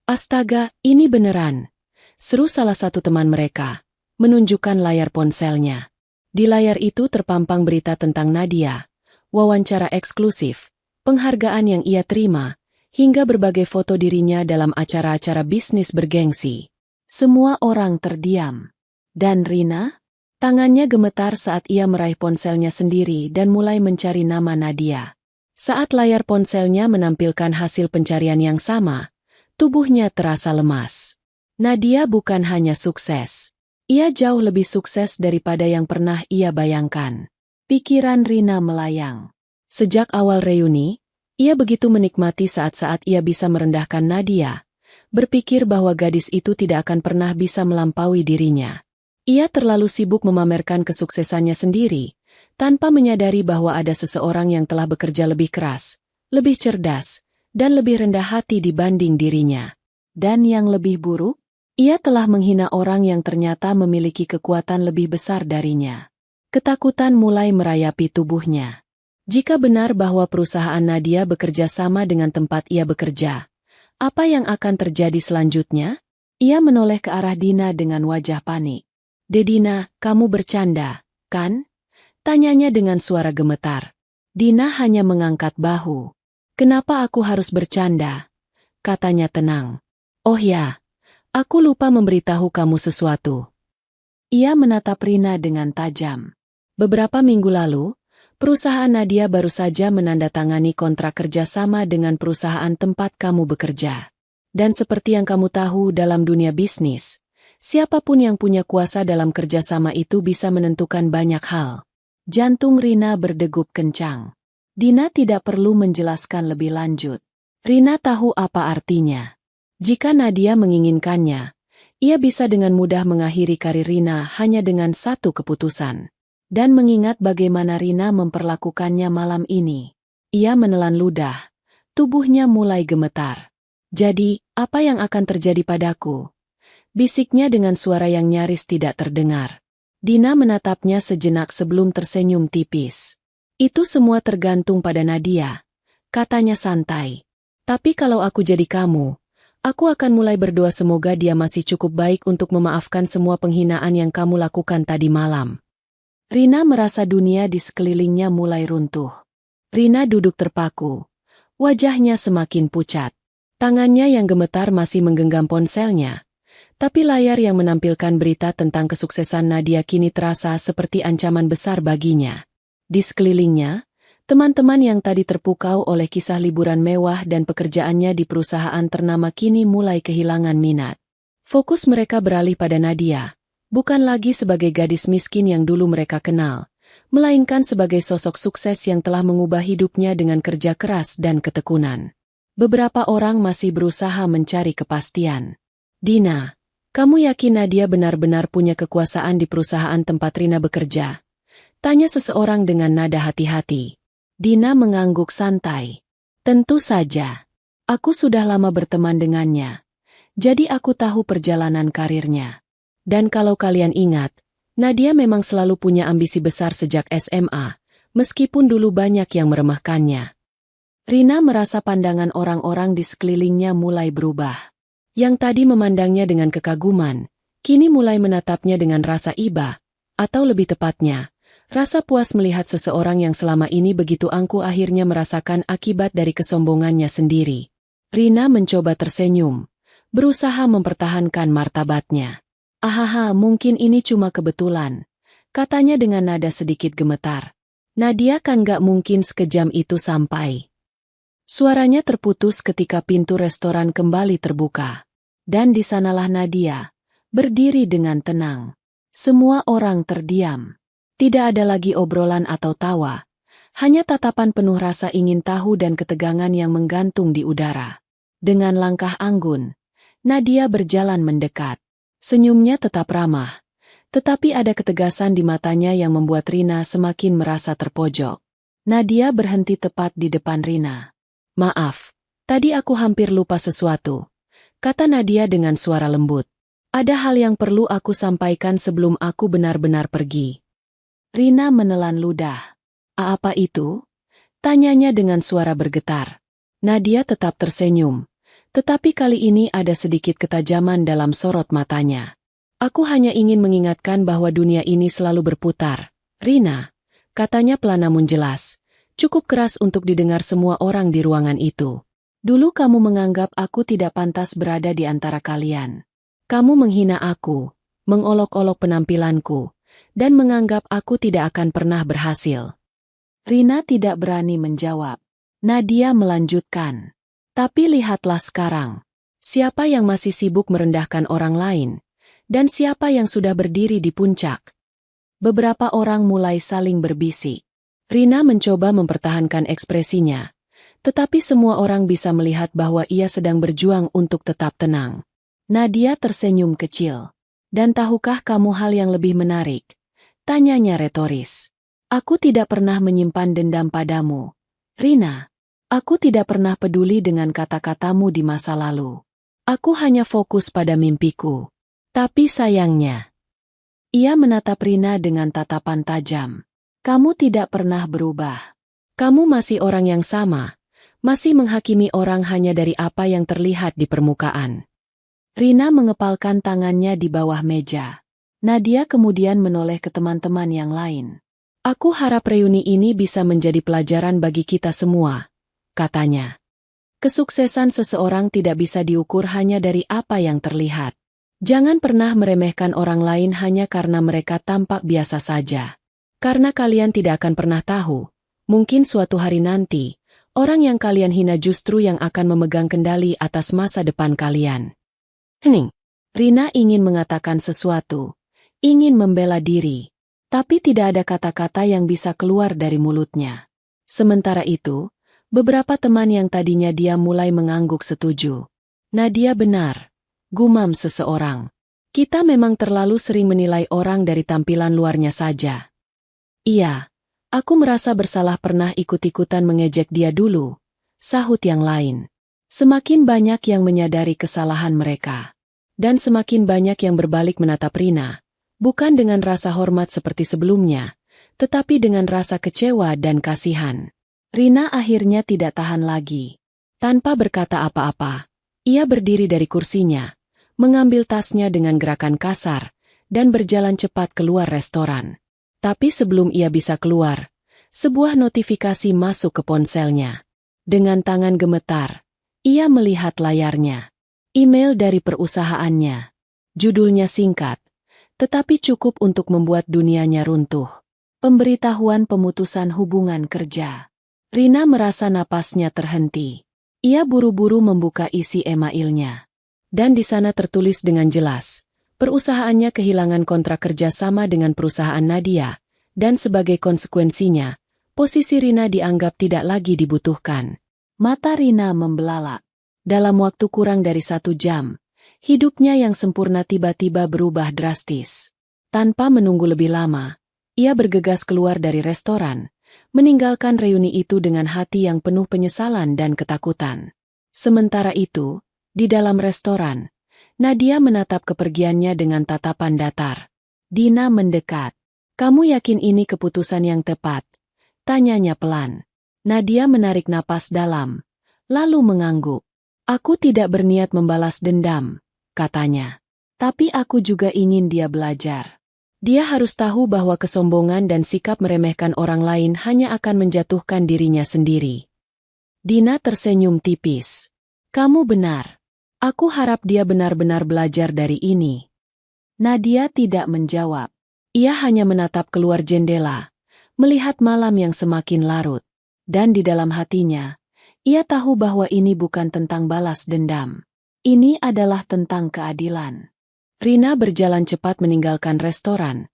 Astaga, ini beneran! Seru salah satu teman mereka, menunjukkan layar ponselnya. Di layar itu terpampang berita tentang Nadia, wawancara eksklusif, penghargaan yang ia terima, hingga berbagai foto dirinya dalam acara-acara bisnis bergengsi. Semua orang terdiam. Dan Rina? Tangannya gemetar saat ia meraih ponselnya sendiri dan mulai mencari nama Nadia. Saat layar ponselnya menampilkan hasil pencarian yang sama, tubuhnya terasa lemas. Nadia bukan hanya sukses. Ia jauh lebih sukses daripada yang pernah ia bayangkan. Pikiran Rina melayang. Sejak awal reuni, ia begitu menikmati saat-saat ia bisa merendahkan Nadia, berpikir bahwa gadis itu tidak akan pernah bisa melampaui dirinya. Ia terlalu sibuk memamerkan kesuksesannya sendiri, tanpa menyadari bahwa ada seseorang yang telah bekerja lebih keras, lebih cerdas, dan lebih rendah hati dibanding dirinya. Dan yang lebih buruk, ia telah menghina orang yang ternyata memiliki kekuatan lebih besar darinya. Ketakutan mulai merayapi tubuhnya. Jika benar bahwa perusahaan Nadia bekerja sama dengan tempat ia bekerja, apa yang akan terjadi selanjutnya? Ia menoleh ke arah Dina dengan wajah panik. Dina, kamu bercanda, kan? Tanyanya dengan suara gemetar. Dina hanya mengangkat bahu. Kenapa aku harus bercanda? Katanya tenang. Oh ya, aku lupa memberitahu kamu sesuatu. Ia menatap Rina dengan tajam. Beberapa minggu lalu, perusahaan Nadia baru saja menandatangani kontrak kerjasama dengan perusahaan tempat kamu bekerja. Dan seperti yang kamu tahu dalam dunia bisnis, siapapun yang punya kuasa dalam kerjasama itu bisa menentukan banyak hal. Jantung Rina berdegup kencang. Dina tidak perlu menjelaskan lebih lanjut. Rina tahu apa artinya. Jika Nadia menginginkannya, ia bisa dengan mudah mengakhiri karir Rina hanya dengan satu keputusan. Dan mengingat bagaimana Rina memperlakukannya malam ini, ia menelan ludah. Tubuhnya mulai gemetar. Jadi, apa yang akan terjadi padaku? Bisiknya dengan suara yang nyaris tidak terdengar. Dina menatapnya sejenak sebelum tersenyum tipis. Itu semua tergantung pada Nadia, katanya santai. Tapi kalau aku jadi kamu, aku akan mulai berdoa semoga dia masih cukup baik untuk memaafkan semua penghinaan yang kamu lakukan tadi malam. Rina merasa dunia di sekelilingnya mulai runtuh. Rina duduk terpaku. Wajahnya semakin pucat. Tangannya yang gemetar masih menggenggam ponselnya. Tapi layar yang menampilkan berita tentang kesuksesan Nadia kini terasa seperti ancaman besar baginya. Di sekelilingnya, teman-teman yang tadi terpukau oleh kisah liburan mewah dan pekerjaannya di perusahaan ternama kini mulai kehilangan minat. Fokus mereka beralih pada Nadia, bukan lagi sebagai gadis miskin yang dulu mereka kenal, melainkan sebagai sosok sukses yang telah mengubah hidupnya dengan kerja keras dan ketekunan. Beberapa orang masih berusaha mencari kepastian. Dina, kamu yakin Nadia benar-benar punya kekuasaan di perusahaan tempat Rina bekerja? Tanya seseorang dengan nada hati-hati. Dina mengangguk santai. Tentu saja. Aku sudah lama berteman dengannya. Jadi aku tahu perjalanan karirnya. Dan kalau kalian ingat, Nadia memang selalu punya ambisi besar sejak SMA, meskipun dulu banyak yang meremehkannya. Rina merasa pandangan orang-orang di sekelilingnya mulai berubah. Yang tadi memandangnya dengan kekaguman, kini mulai menatapnya dengan rasa iba, atau lebih tepatnya, rasa puas melihat seseorang yang selama ini begitu angkuh akhirnya merasakan akibat dari kesombongannya sendiri. Rina mencoba tersenyum, berusaha mempertahankan martabatnya. Ahaha, mungkin ini cuma kebetulan, katanya dengan nada sedikit gemetar. Nadia kan gak mungkin sekejam itu sampai. Suaranya terputus ketika pintu restoran kembali terbuka. Dan di sanalah Nadia, berdiri dengan tenang. Semua orang terdiam. Tidak ada lagi obrolan atau tawa. Hanya tatapan penuh rasa ingin tahu dan ketegangan yang menggantung di udara. Dengan langkah anggun, Nadia berjalan mendekat. Senyumnya tetap ramah. Tetapi ada ketegasan di matanya yang membuat Rina semakin merasa terpojok. Nadia berhenti tepat di depan Rina. Maaf, tadi aku hampir lupa sesuatu, kata Nadia dengan suara lembut. Ada hal yang perlu aku sampaikan sebelum aku benar-benar pergi. Rina menelan ludah. Apa itu? Tanyanya dengan suara bergetar. Nadia tetap tersenyum, tetapi kali ini ada sedikit ketajaman dalam sorot matanya. Aku hanya ingin mengingatkan bahwa dunia ini selalu berputar. Rina, katanya pelan namun jelas. Cukup keras untuk didengar semua orang di ruangan itu. Dulu kamu menganggap aku tidak pantas berada di antara kalian. Kamu menghina aku, mengolok-olok penampilanku, dan menganggap aku tidak akan pernah berhasil. Rina tidak berani menjawab. Nadia melanjutkan. Tapi lihatlah sekarang. Siapa yang masih sibuk merendahkan orang lain, dan siapa yang sudah berdiri di puncak. Beberapa orang mulai saling berbisik. Rina mencoba mempertahankan ekspresinya, tetapi semua orang bisa melihat bahwa ia sedang berjuang untuk tetap tenang. Nadia tersenyum kecil. Dan tahukah kamu hal yang lebih menarik? Tanyanya retoris. Aku tidak pernah menyimpan dendam padamu. Rina, aku tidak pernah peduli dengan kata-katamu di masa lalu. Aku hanya fokus pada mimpiku. Tapi sayangnya, ia menatap Rina dengan tatapan tajam. Kamu tidak pernah berubah. Kamu masih orang yang sama, masih menghakimi orang hanya dari apa yang terlihat di permukaan. Rina mengepalkan tangannya di bawah meja. Nadia kemudian menoleh ke teman-teman yang lain. Aku harap reuni ini bisa menjadi pelajaran bagi kita semua, katanya. Kesuksesan seseorang tidak bisa diukur hanya dari apa yang terlihat. Jangan pernah meremehkan orang lain hanya karena mereka tampak biasa saja. Karena kalian tidak akan pernah tahu, mungkin suatu hari nanti, orang yang kalian hina justru yang akan memegang kendali atas masa depan kalian. Hening. Rina ingin mengatakan sesuatu, ingin membela diri, tapi tidak ada kata-kata yang bisa keluar dari mulutnya. Sementara itu, beberapa teman yang tadinya dia mulai mengangguk setuju. Nadia benar, gumam seseorang. Kita memang terlalu sering menilai orang dari tampilan luarnya saja. Iya, aku merasa bersalah pernah ikut-ikutan mengejek dia dulu, sahut yang lain. Semakin banyak yang menyadari kesalahan mereka. Dan semakin banyak yang berbalik menatap Rina, bukan dengan rasa hormat seperti sebelumnya, tetapi dengan rasa kecewa dan kasihan. Rina akhirnya tidak tahan lagi. Tanpa berkata apa-apa, ia berdiri dari kursinya, mengambil tasnya dengan gerakan kasar, dan berjalan cepat keluar restoran. Tapi sebelum ia bisa keluar, sebuah notifikasi masuk ke ponselnya. Dengan tangan gemetar, ia melihat layarnya. Email dari perusahaannya. Judulnya singkat, tetapi cukup untuk membuat dunianya runtuh. Pemberitahuan pemutusan hubungan kerja. Rina merasa napasnya terhenti. Ia buru-buru membuka isi emailnya. Dan di sana tertulis dengan jelas, perusahaannya kehilangan kontrak kerja sama dengan perusahaan Nadia, dan sebagai konsekuensinya, posisi Rina dianggap tidak lagi dibutuhkan. Mata Rina membelalak. Dalam waktu kurang dari 1 jam, hidupnya yang sempurna tiba-tiba berubah drastis. Tanpa menunggu lebih lama, ia bergegas keluar dari restoran, meninggalkan reuni itu dengan hati yang penuh penyesalan dan ketakutan. Sementara itu, di dalam restoran, Nadia menatap kepergiannya dengan tatapan datar. Dina mendekat. "Kamu yakin ini keputusan yang tepat?" tanyanya pelan. Nadia menarik napas dalam, lalu mengangguk. "Aku tidak berniat membalas dendam," katanya. "Tapi aku juga ingin dia belajar. Dia harus tahu bahwa kesombongan dan sikap meremehkan orang lain hanya akan menjatuhkan dirinya sendiri." Dina tersenyum tipis. "Kamu benar. Aku harap dia benar-benar belajar dari ini." Nadia tidak menjawab. Ia hanya menatap keluar jendela, melihat malam yang semakin larut. Dan di dalam hatinya, ia tahu bahwa ini bukan tentang balas dendam. Ini adalah tentang keadilan. Rina berjalan cepat meninggalkan restoran,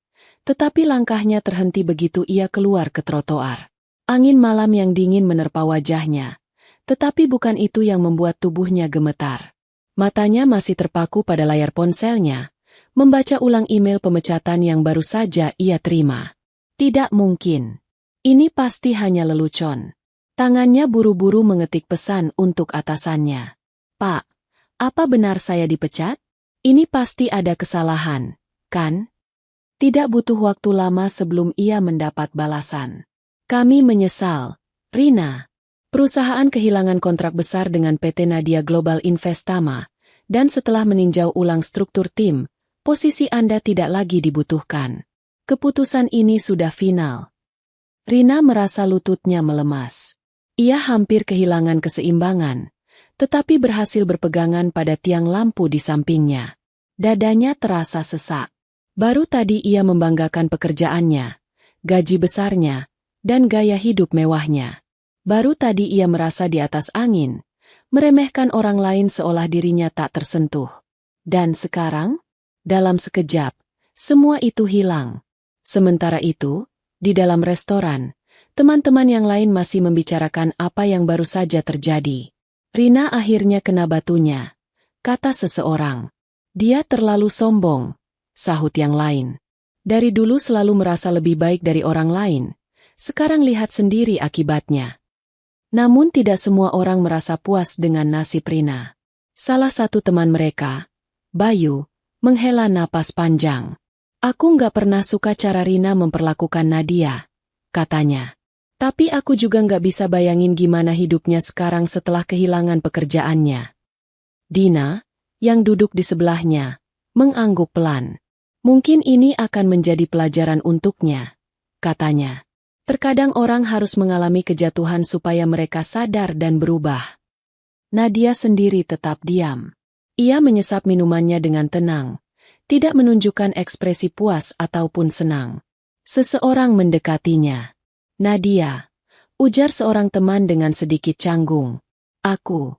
tetapi langkahnya terhenti begitu ia keluar ke trotoar. Angin malam yang dingin menerpa wajahnya, tetapi bukan itu yang membuat tubuhnya gemetar. Matanya masih terpaku pada layar ponselnya, membaca ulang email pemecatan yang baru saja ia terima. Tidak mungkin. Ini pasti hanya lelucon. Tangannya buru-buru mengetik pesan untuk atasannya. "Pak, apa benar saya dipecat? Ini pasti ada kesalahan, kan?" Tidak butuh waktu lama sebelum ia mendapat balasan. "Kami menyesal, Rina. Perusahaan kehilangan kontrak besar dengan PT Nadia Global Investama, dan setelah meninjau ulang struktur tim, posisi Anda tidak lagi dibutuhkan. Keputusan ini sudah final." Rina merasa lututnya melemas. Ia hampir kehilangan keseimbangan, tetapi berhasil berpegangan pada tiang lampu di sampingnya. Dadanya terasa sesak. Baru tadi ia membanggakan pekerjaannya, gaji besarnya, dan gaya hidup mewahnya. Baru tadi ia merasa di atas angin, meremehkan orang lain seolah dirinya tak tersentuh. Dan sekarang, dalam sekejap, semua itu hilang. Sementara itu, di dalam restoran, teman-teman yang lain masih membicarakan apa yang baru saja terjadi. "Rina akhirnya kena batunya," kata seseorang. "Dia terlalu sombong," sahut yang lain. "Dari dulu selalu merasa lebih baik dari orang lain, sekarang lihat sendiri akibatnya." Namun tidak semua orang merasa puas dengan nasib Rina. Salah satu teman mereka, Bayu, menghela napas panjang. "Aku nggak pernah suka cara Rina memperlakukan Nadia," katanya. "Tapi aku juga nggak bisa bayangin gimana hidupnya sekarang setelah kehilangan pekerjaannya." "Dina, yang duduk di sebelahnya, mengangguk pelan. Mungkin ini akan menjadi pelajaran untuknya, katanya. Terkadang orang harus mengalami kejatuhan supaya mereka sadar dan berubah. Nadia sendiri tetap diam. Ia menyesap minumannya dengan tenang, tidak menunjukkan ekspresi puas ataupun senang. Seseorang mendekatinya. Nadia, ujar seorang teman dengan sedikit canggung. Aku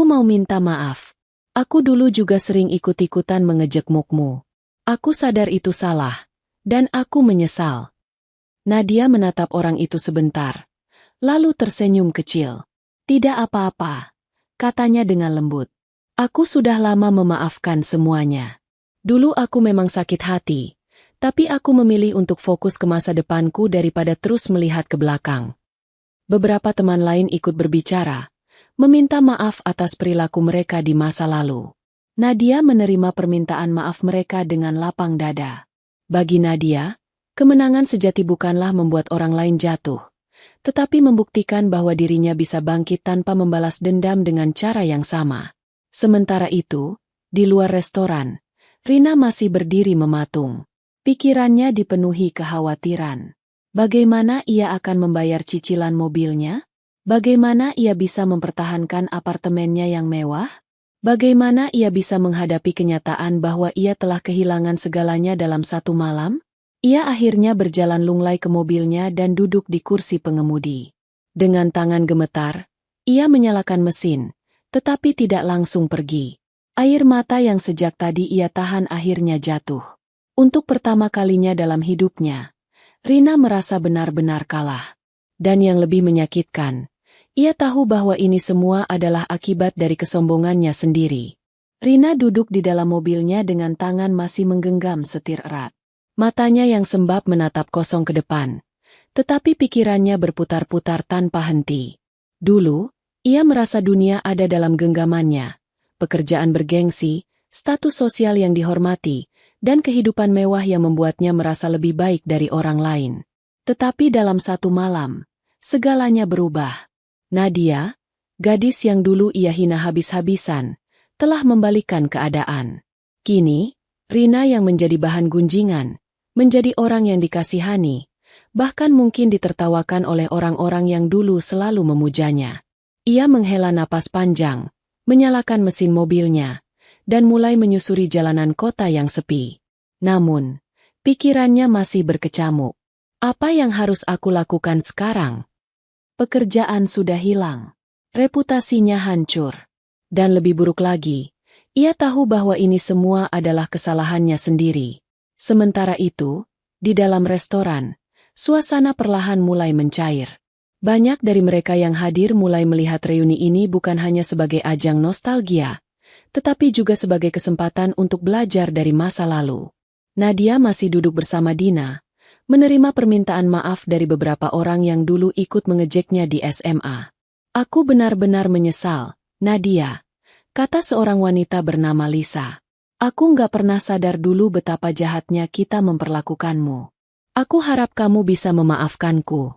mau minta maaf. Aku dulu juga sering ikut-ikutan mengejekmukmu. Aku sadar itu salah, dan aku menyesal. Nadia menatap orang itu sebentar, lalu tersenyum kecil. Tidak apa-apa, katanya dengan lembut. Aku sudah lama memaafkan semuanya. Dulu aku memang sakit hati, tapi aku memilih untuk fokus ke masa depanku daripada terus melihat ke belakang. Beberapa teman lain ikut berbicara, meminta maaf atas perilaku mereka di masa lalu. Nadia menerima permintaan maaf mereka dengan lapang dada. Bagi Nadia, kemenangan sejati bukanlah membuat orang lain jatuh, tetapi membuktikan bahwa dirinya bisa bangkit tanpa membalas dendam dengan cara yang sama. Sementara itu, di luar restoran, Rina masih berdiri mematung. Pikirannya dipenuhi kekhawatiran. Bagaimana ia akan membayar cicilan mobilnya? Bagaimana ia bisa mempertahankan apartemennya yang mewah? Bagaimana ia bisa menghadapi kenyataan bahwa ia telah kehilangan segalanya dalam satu malam? Ia akhirnya berjalan lunglai ke mobilnya dan duduk di kursi pengemudi. Dengan tangan gemetar, ia menyalakan mesin, tetapi tidak langsung pergi. Air mata yang sejak tadi ia tahan akhirnya jatuh. Untuk pertama kalinya dalam hidupnya, Rina merasa benar-benar kalah. Dan yang lebih menyakitkan, ia tahu bahwa ini semua adalah akibat dari kesombongannya sendiri. Rina duduk di dalam mobilnya dengan tangan masih menggenggam setir erat. Matanya yang sembab menatap kosong ke depan, tetapi pikirannya berputar-putar tanpa henti. Dulu, ia merasa dunia ada dalam genggamannya, pekerjaan bergengsi, status sosial yang dihormati, dan kehidupan mewah yang membuatnya merasa lebih baik dari orang lain. Tetapi dalam satu malam, segalanya berubah. Nadia, gadis yang dulu ia hina habis-habisan, telah membalikkan keadaan. Kini, Rina yang menjadi bahan gunjingan, menjadi orang yang dikasihani, bahkan mungkin ditertawakan oleh orang-orang yang dulu selalu memujanya. Ia menghela napas panjang, menyalakan mesin mobilnya, dan mulai menyusuri jalanan kota yang sepi. Namun, pikirannya masih berkecamuk. Apa yang harus aku lakukan sekarang? Pekerjaan sudah hilang. Reputasinya hancur. Dan lebih buruk lagi, ia tahu bahwa ini semua adalah kesalahannya sendiri. Sementara itu, di dalam restoran, suasana perlahan mulai mencair. Banyak dari mereka yang hadir mulai melihat reuni ini bukan hanya sebagai ajang nostalgia, tetapi juga sebagai kesempatan untuk belajar dari masa lalu. Nadia masih duduk bersama Dina, menerima permintaan maaf dari beberapa orang yang dulu ikut mengejeknya di SMA. Aku benar-benar menyesal, Nadia, kata seorang wanita bernama Lisa. Aku nggak pernah sadar dulu betapa jahatnya kita memperlakukanmu. Aku harap kamu bisa memaafkanku.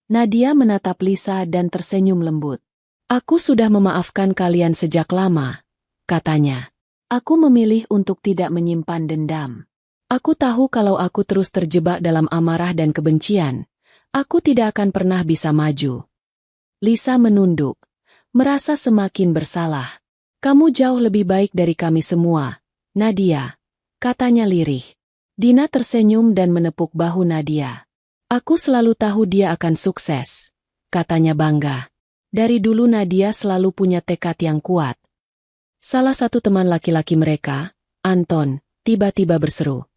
Nadia menatap Lisa dan tersenyum lembut. Aku sudah memaafkan kalian sejak lama, katanya. Aku memilih untuk tidak menyimpan dendam. Aku tahu kalau aku terus terjebak dalam amarah dan kebencian, aku tidak akan pernah bisa maju. Lisa menunduk, merasa semakin bersalah. Kamu jauh lebih baik dari kami semua, Nadia, katanya lirih. Dina tersenyum dan menepuk bahu Nadia. Aku selalu tahu dia akan sukses, katanya bangga. Dari dulu Nadia selalu punya tekad yang kuat. Salah satu teman laki-laki mereka, Anton, tiba-tiba berseru.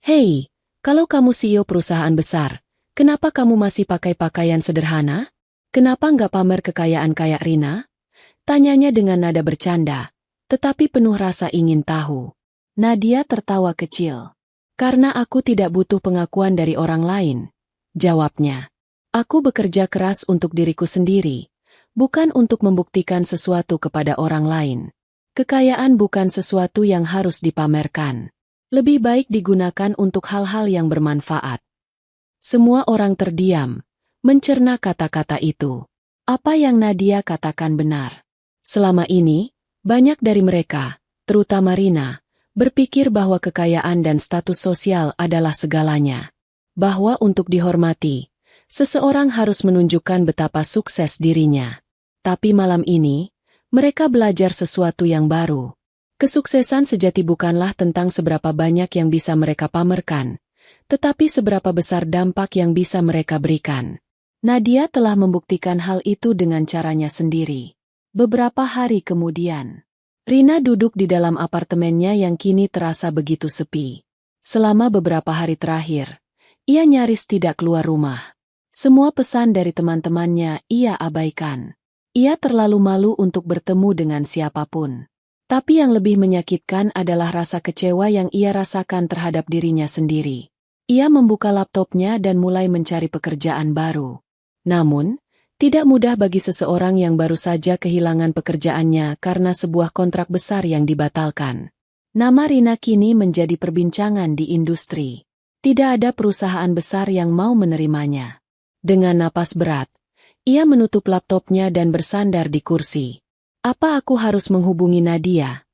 Hei, kalau kamu CEO perusahaan besar, kenapa kamu masih pakai pakaian sederhana? Kenapa nggak pamer kekayaan kayak Rina? Tanyanya dengan nada bercanda, tetapi penuh rasa ingin tahu. Nadia tertawa kecil. Karena aku tidak butuh pengakuan dari orang lain, jawabnya. Aku bekerja keras untuk diriku sendiri, bukan untuk membuktikan sesuatu kepada orang lain. Kekayaan bukan sesuatu yang harus dipamerkan. Lebih baik digunakan untuk hal-hal yang bermanfaat. Semua orang terdiam, mencerna kata-kata itu. Apa yang Nadia katakan benar. Selama ini, Banyak dari mereka, terutama Rina, berpikir bahwa kekayaan dan status sosial adalah segalanya. Bahwa untuk dihormati, seseorang harus menunjukkan betapa sukses dirinya. Tapi malam ini, mereka belajar sesuatu yang baru. Kesuksesan sejati bukanlah tentang seberapa banyak yang bisa mereka pamerkan, tetapi seberapa besar dampak yang bisa mereka berikan. Nadia telah membuktikan hal itu dengan caranya sendiri. Beberapa hari kemudian, Rina duduk di dalam apartemennya yang kini terasa begitu sepi. Selama beberapa hari terakhir, ia nyaris tidak keluar rumah. Semua pesan dari teman-temannya ia abaikan. Ia terlalu malu untuk bertemu dengan siapapun. Tapi yang lebih menyakitkan adalah rasa kecewa yang ia rasakan terhadap dirinya sendiri. Ia membuka laptopnya dan mulai mencari pekerjaan baru. Namun, tidak mudah bagi seseorang yang baru saja kehilangan pekerjaannya karena sebuah kontrak besar yang dibatalkan. Nama Rina kini menjadi perbincangan di industri. Tidak ada perusahaan besar yang mau menerimanya. Dengan napas berat, ia menutup laptopnya dan bersandar di kursi. Apa aku harus menghubungi Nadia?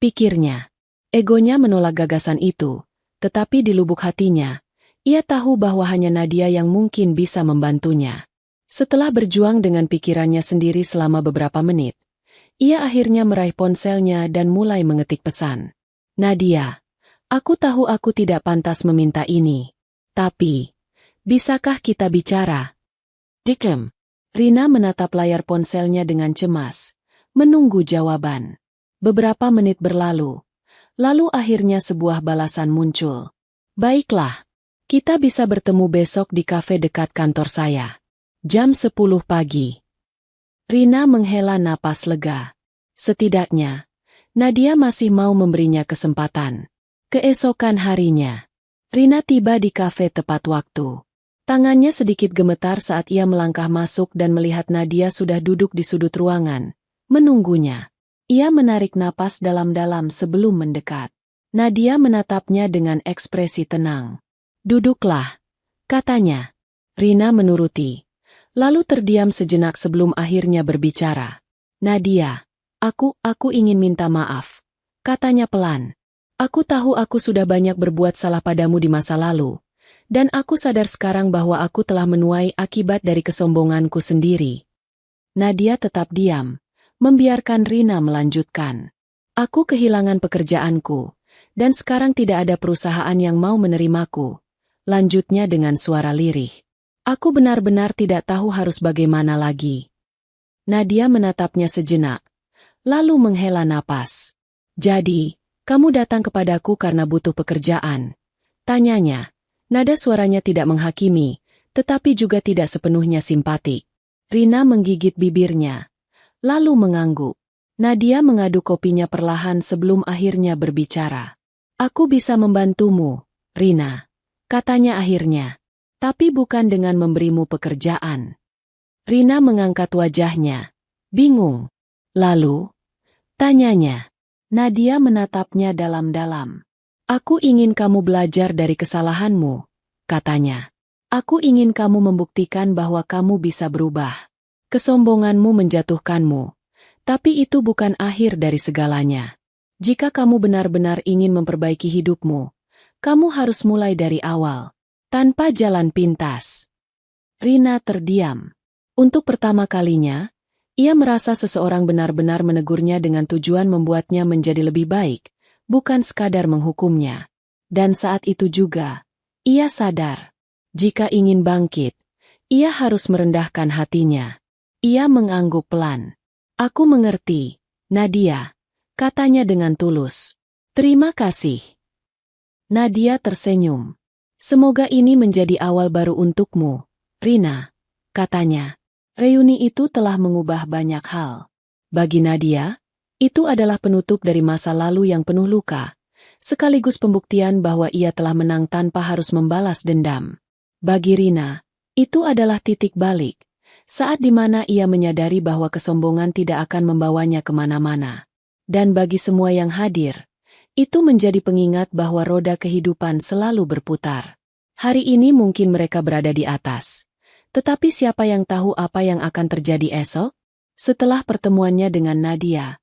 Pikirnya. Egonya menolak gagasan itu, tetapi di lubuk hatinya, ia tahu bahwa hanya Nadia yang mungkin bisa membantunya. Setelah berjuang dengan pikirannya sendiri selama beberapa menit, ia akhirnya meraih ponselnya dan mulai mengetik pesan. Nadia, aku tahu aku tidak pantas meminta ini. Tapi, bisakah kita bicara? Dikem. Rina menatap layar ponselnya dengan cemas, menunggu jawaban. Beberapa menit berlalu, lalu akhirnya sebuah balasan muncul. Baiklah, kita bisa bertemu besok di kafe dekat kantor saya. Jam 10 pagi. Rina menghela napas lega. Setidaknya, Nadia masih mau memberinya kesempatan. Keesokan harinya, Rina tiba di kafe tepat waktu. Tangannya sedikit gemetar saat ia melangkah masuk dan melihat Nadia sudah duduk di sudut ruangan, menunggunya. Ia menarik napas dalam-dalam sebelum mendekat. Nadia menatapnya dengan ekspresi tenang. Duduklah, katanya. Rina menuruti, lalu terdiam sejenak sebelum akhirnya berbicara. Nadia, aku ingin minta maaf, katanya pelan. Aku tahu aku sudah banyak berbuat salah padamu di masa lalu. Dan aku sadar sekarang bahwa aku telah menuai akibat dari kesombonganku sendiri. Nadia tetap diam, membiarkan Rina melanjutkan. Aku kehilangan pekerjaanku, dan sekarang tidak ada perusahaan yang mau menerimaku. Lanjutnya dengan suara lirih. Aku benar-benar tidak tahu harus bagaimana lagi. Nadia menatapnya sejenak, lalu menghela napas. Jadi, kamu datang kepadaku karena butuh pekerjaan? Tanyanya. Nada suaranya tidak menghakimi, tetapi juga tidak sepenuhnya simpatik. Rina menggigit bibirnya, lalu mengangguk. Nadia mengaduk kopinya perlahan sebelum akhirnya berbicara. Aku bisa membantumu, Rina, katanya akhirnya. Tapi bukan dengan memberimu pekerjaan. Rina mengangkat wajahnya, bingung. Lalu, tanyanya. Nadia menatapnya dalam-dalam. Aku ingin kamu belajar dari kesalahanmu, katanya. Aku ingin kamu membuktikan bahwa kamu bisa berubah. Kesombonganmu menjatuhkanmu, tapi itu bukan akhir dari segalanya. Jika kamu benar-benar ingin memperbaiki hidupmu, kamu harus mulai dari awal, tanpa jalan pintas. Rina terdiam. Untuk pertama kalinya, ia merasa seseorang benar-benar menegurnya dengan tujuan membuatnya menjadi lebih baik. Bukan sekadar menghukumnya. Dan saat itu juga, ia sadar, jika ingin bangkit, ia harus merendahkan hatinya. Ia mengangguk pelan. Aku mengerti, Nadia, katanya dengan tulus. Terima kasih. Nadia tersenyum. Semoga ini menjadi awal baru untukmu, Rina, katanya. Reuni itu telah mengubah banyak hal. Bagi Nadia, itu adalah penutup dari masa lalu yang penuh luka, sekaligus pembuktian bahwa ia telah menang tanpa harus membalas dendam. Bagi Rina, itu adalah titik balik, saat di mana ia menyadari bahwa kesombongan tidak akan membawanya kemana-mana. Dan bagi semua yang hadir, itu menjadi pengingat bahwa roda kehidupan selalu berputar. Hari ini mungkin mereka berada di atas, tetapi siapa yang tahu apa yang akan terjadi esok? Setelah pertemuannya dengan Nadia,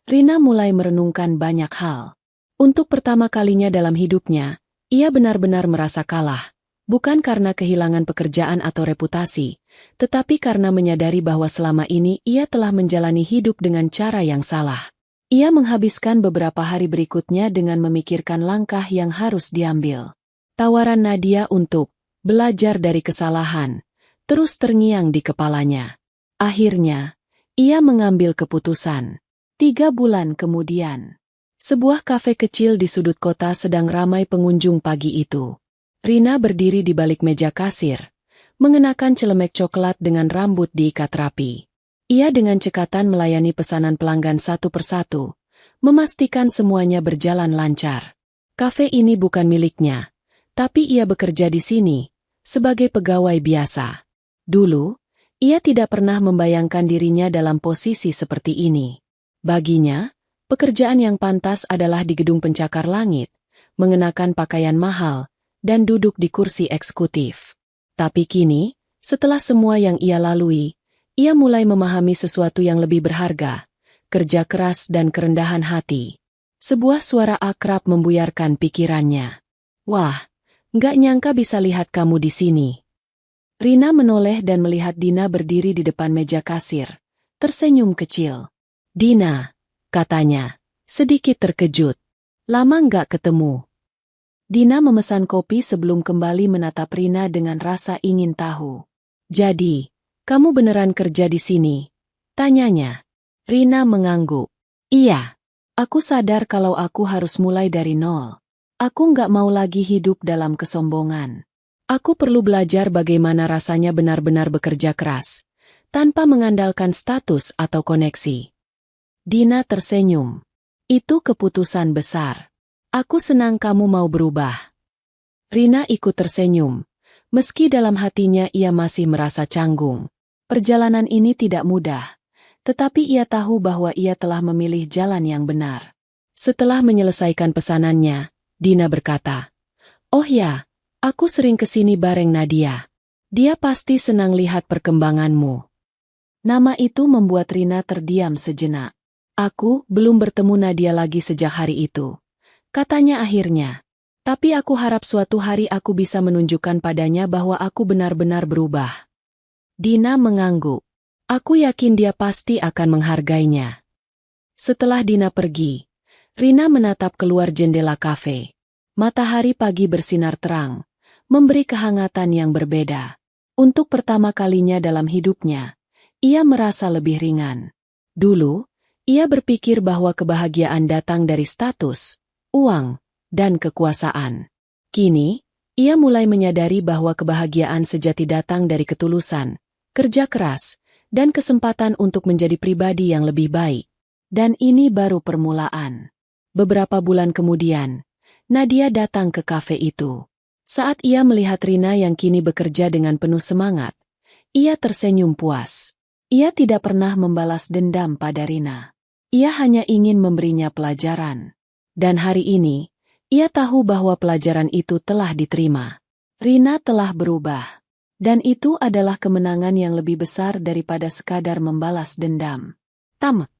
Rina mulai merenungkan banyak hal. Untuk pertama kalinya dalam hidupnya, ia benar-benar merasa kalah. Bukan karena kehilangan pekerjaan atau reputasi, tetapi karena menyadari bahwa selama ini ia telah menjalani hidup dengan cara yang salah. Ia menghabiskan beberapa hari berikutnya dengan memikirkan langkah yang harus diambil. Tawaran Nadia untuk belajar dari kesalahan terus terngiang di kepalanya. Akhirnya, ia mengambil keputusan. 3 bulan kemudian, sebuah kafe kecil di sudut kota sedang ramai pengunjung pagi itu. Rina berdiri di balik meja kasir, mengenakan celemek coklat dengan rambut diikat rapi. Ia dengan cekatan melayani pesanan pelanggan satu persatu, memastikan semuanya berjalan lancar. Kafe ini bukan miliknya, tapi ia bekerja di sini, sebagai pegawai biasa. Dulu, ia tidak pernah membayangkan dirinya dalam posisi seperti ini. Baginya, pekerjaan yang pantas adalah di gedung pencakar langit, mengenakan pakaian mahal, dan duduk di kursi eksekutif. Tapi kini, setelah semua yang ia lalui, ia mulai memahami sesuatu yang lebih berharga, kerja keras dan kerendahan hati. Sebuah suara akrab membuyarkan pikirannya. "Wah, nggak nyangka bisa lihat kamu di sini." Rina menoleh dan melihat Dina berdiri di depan meja kasir, tersenyum kecil. "Dina," katanya, sedikit terkejut. "Lama nggak ketemu." Dina memesan kopi sebelum kembali menatap Rina dengan rasa ingin tahu. "Jadi, kamu beneran kerja di sini?" tanyanya. Rina mengangguk. "Iya, aku sadar kalau aku harus mulai dari nol. Aku nggak mau lagi hidup dalam kesombongan. Aku perlu belajar bagaimana rasanya benar-benar bekerja keras, tanpa mengandalkan status atau koneksi." Dina tersenyum. "Itu keputusan besar. Aku senang kamu mau berubah." Rina ikut tersenyum. Meski dalam hatinya ia masih merasa canggung. Perjalanan ini tidak mudah, tetapi ia tahu bahwa ia telah memilih jalan yang benar. Setelah menyelesaikan pesanannya, Dina berkata, "Oh ya, aku sering kesini bareng Nadia. Dia pasti senang lihat perkembanganmu." Nama itu membuat Rina terdiam sejenak. "Aku belum bertemu Nadia lagi sejak hari itu," katanya akhirnya. "Tapi aku harap suatu hari aku bisa menunjukkan padanya bahwa aku benar-benar berubah." Dina mengangguk. "Aku yakin dia pasti akan menghargainya." Setelah Dina pergi, Rina menatap keluar jendela kafe. Matahari pagi bersinar terang, memberi kehangatan yang berbeda. Untuk pertama kalinya dalam hidupnya, ia merasa lebih ringan. Dulu, ia berpikir bahwa kebahagiaan datang dari status, uang, dan kekuasaan. Kini, ia mulai menyadari bahwa kebahagiaan sejati datang dari ketulusan, kerja keras, dan kesempatan untuk menjadi pribadi yang lebih baik. Dan ini baru permulaan. Beberapa bulan kemudian, Nadia datang ke kafe itu. Saat ia melihat Rina yang kini bekerja dengan penuh semangat, ia tersenyum puas. Ia tidak pernah membalas dendam pada Rina. Ia hanya ingin memberinya pelajaran. Dan hari ini, ia tahu bahwa pelajaran itu telah diterima. Rina telah berubah. Dan itu adalah kemenangan yang lebih besar daripada sekadar membalas dendam. Tamat.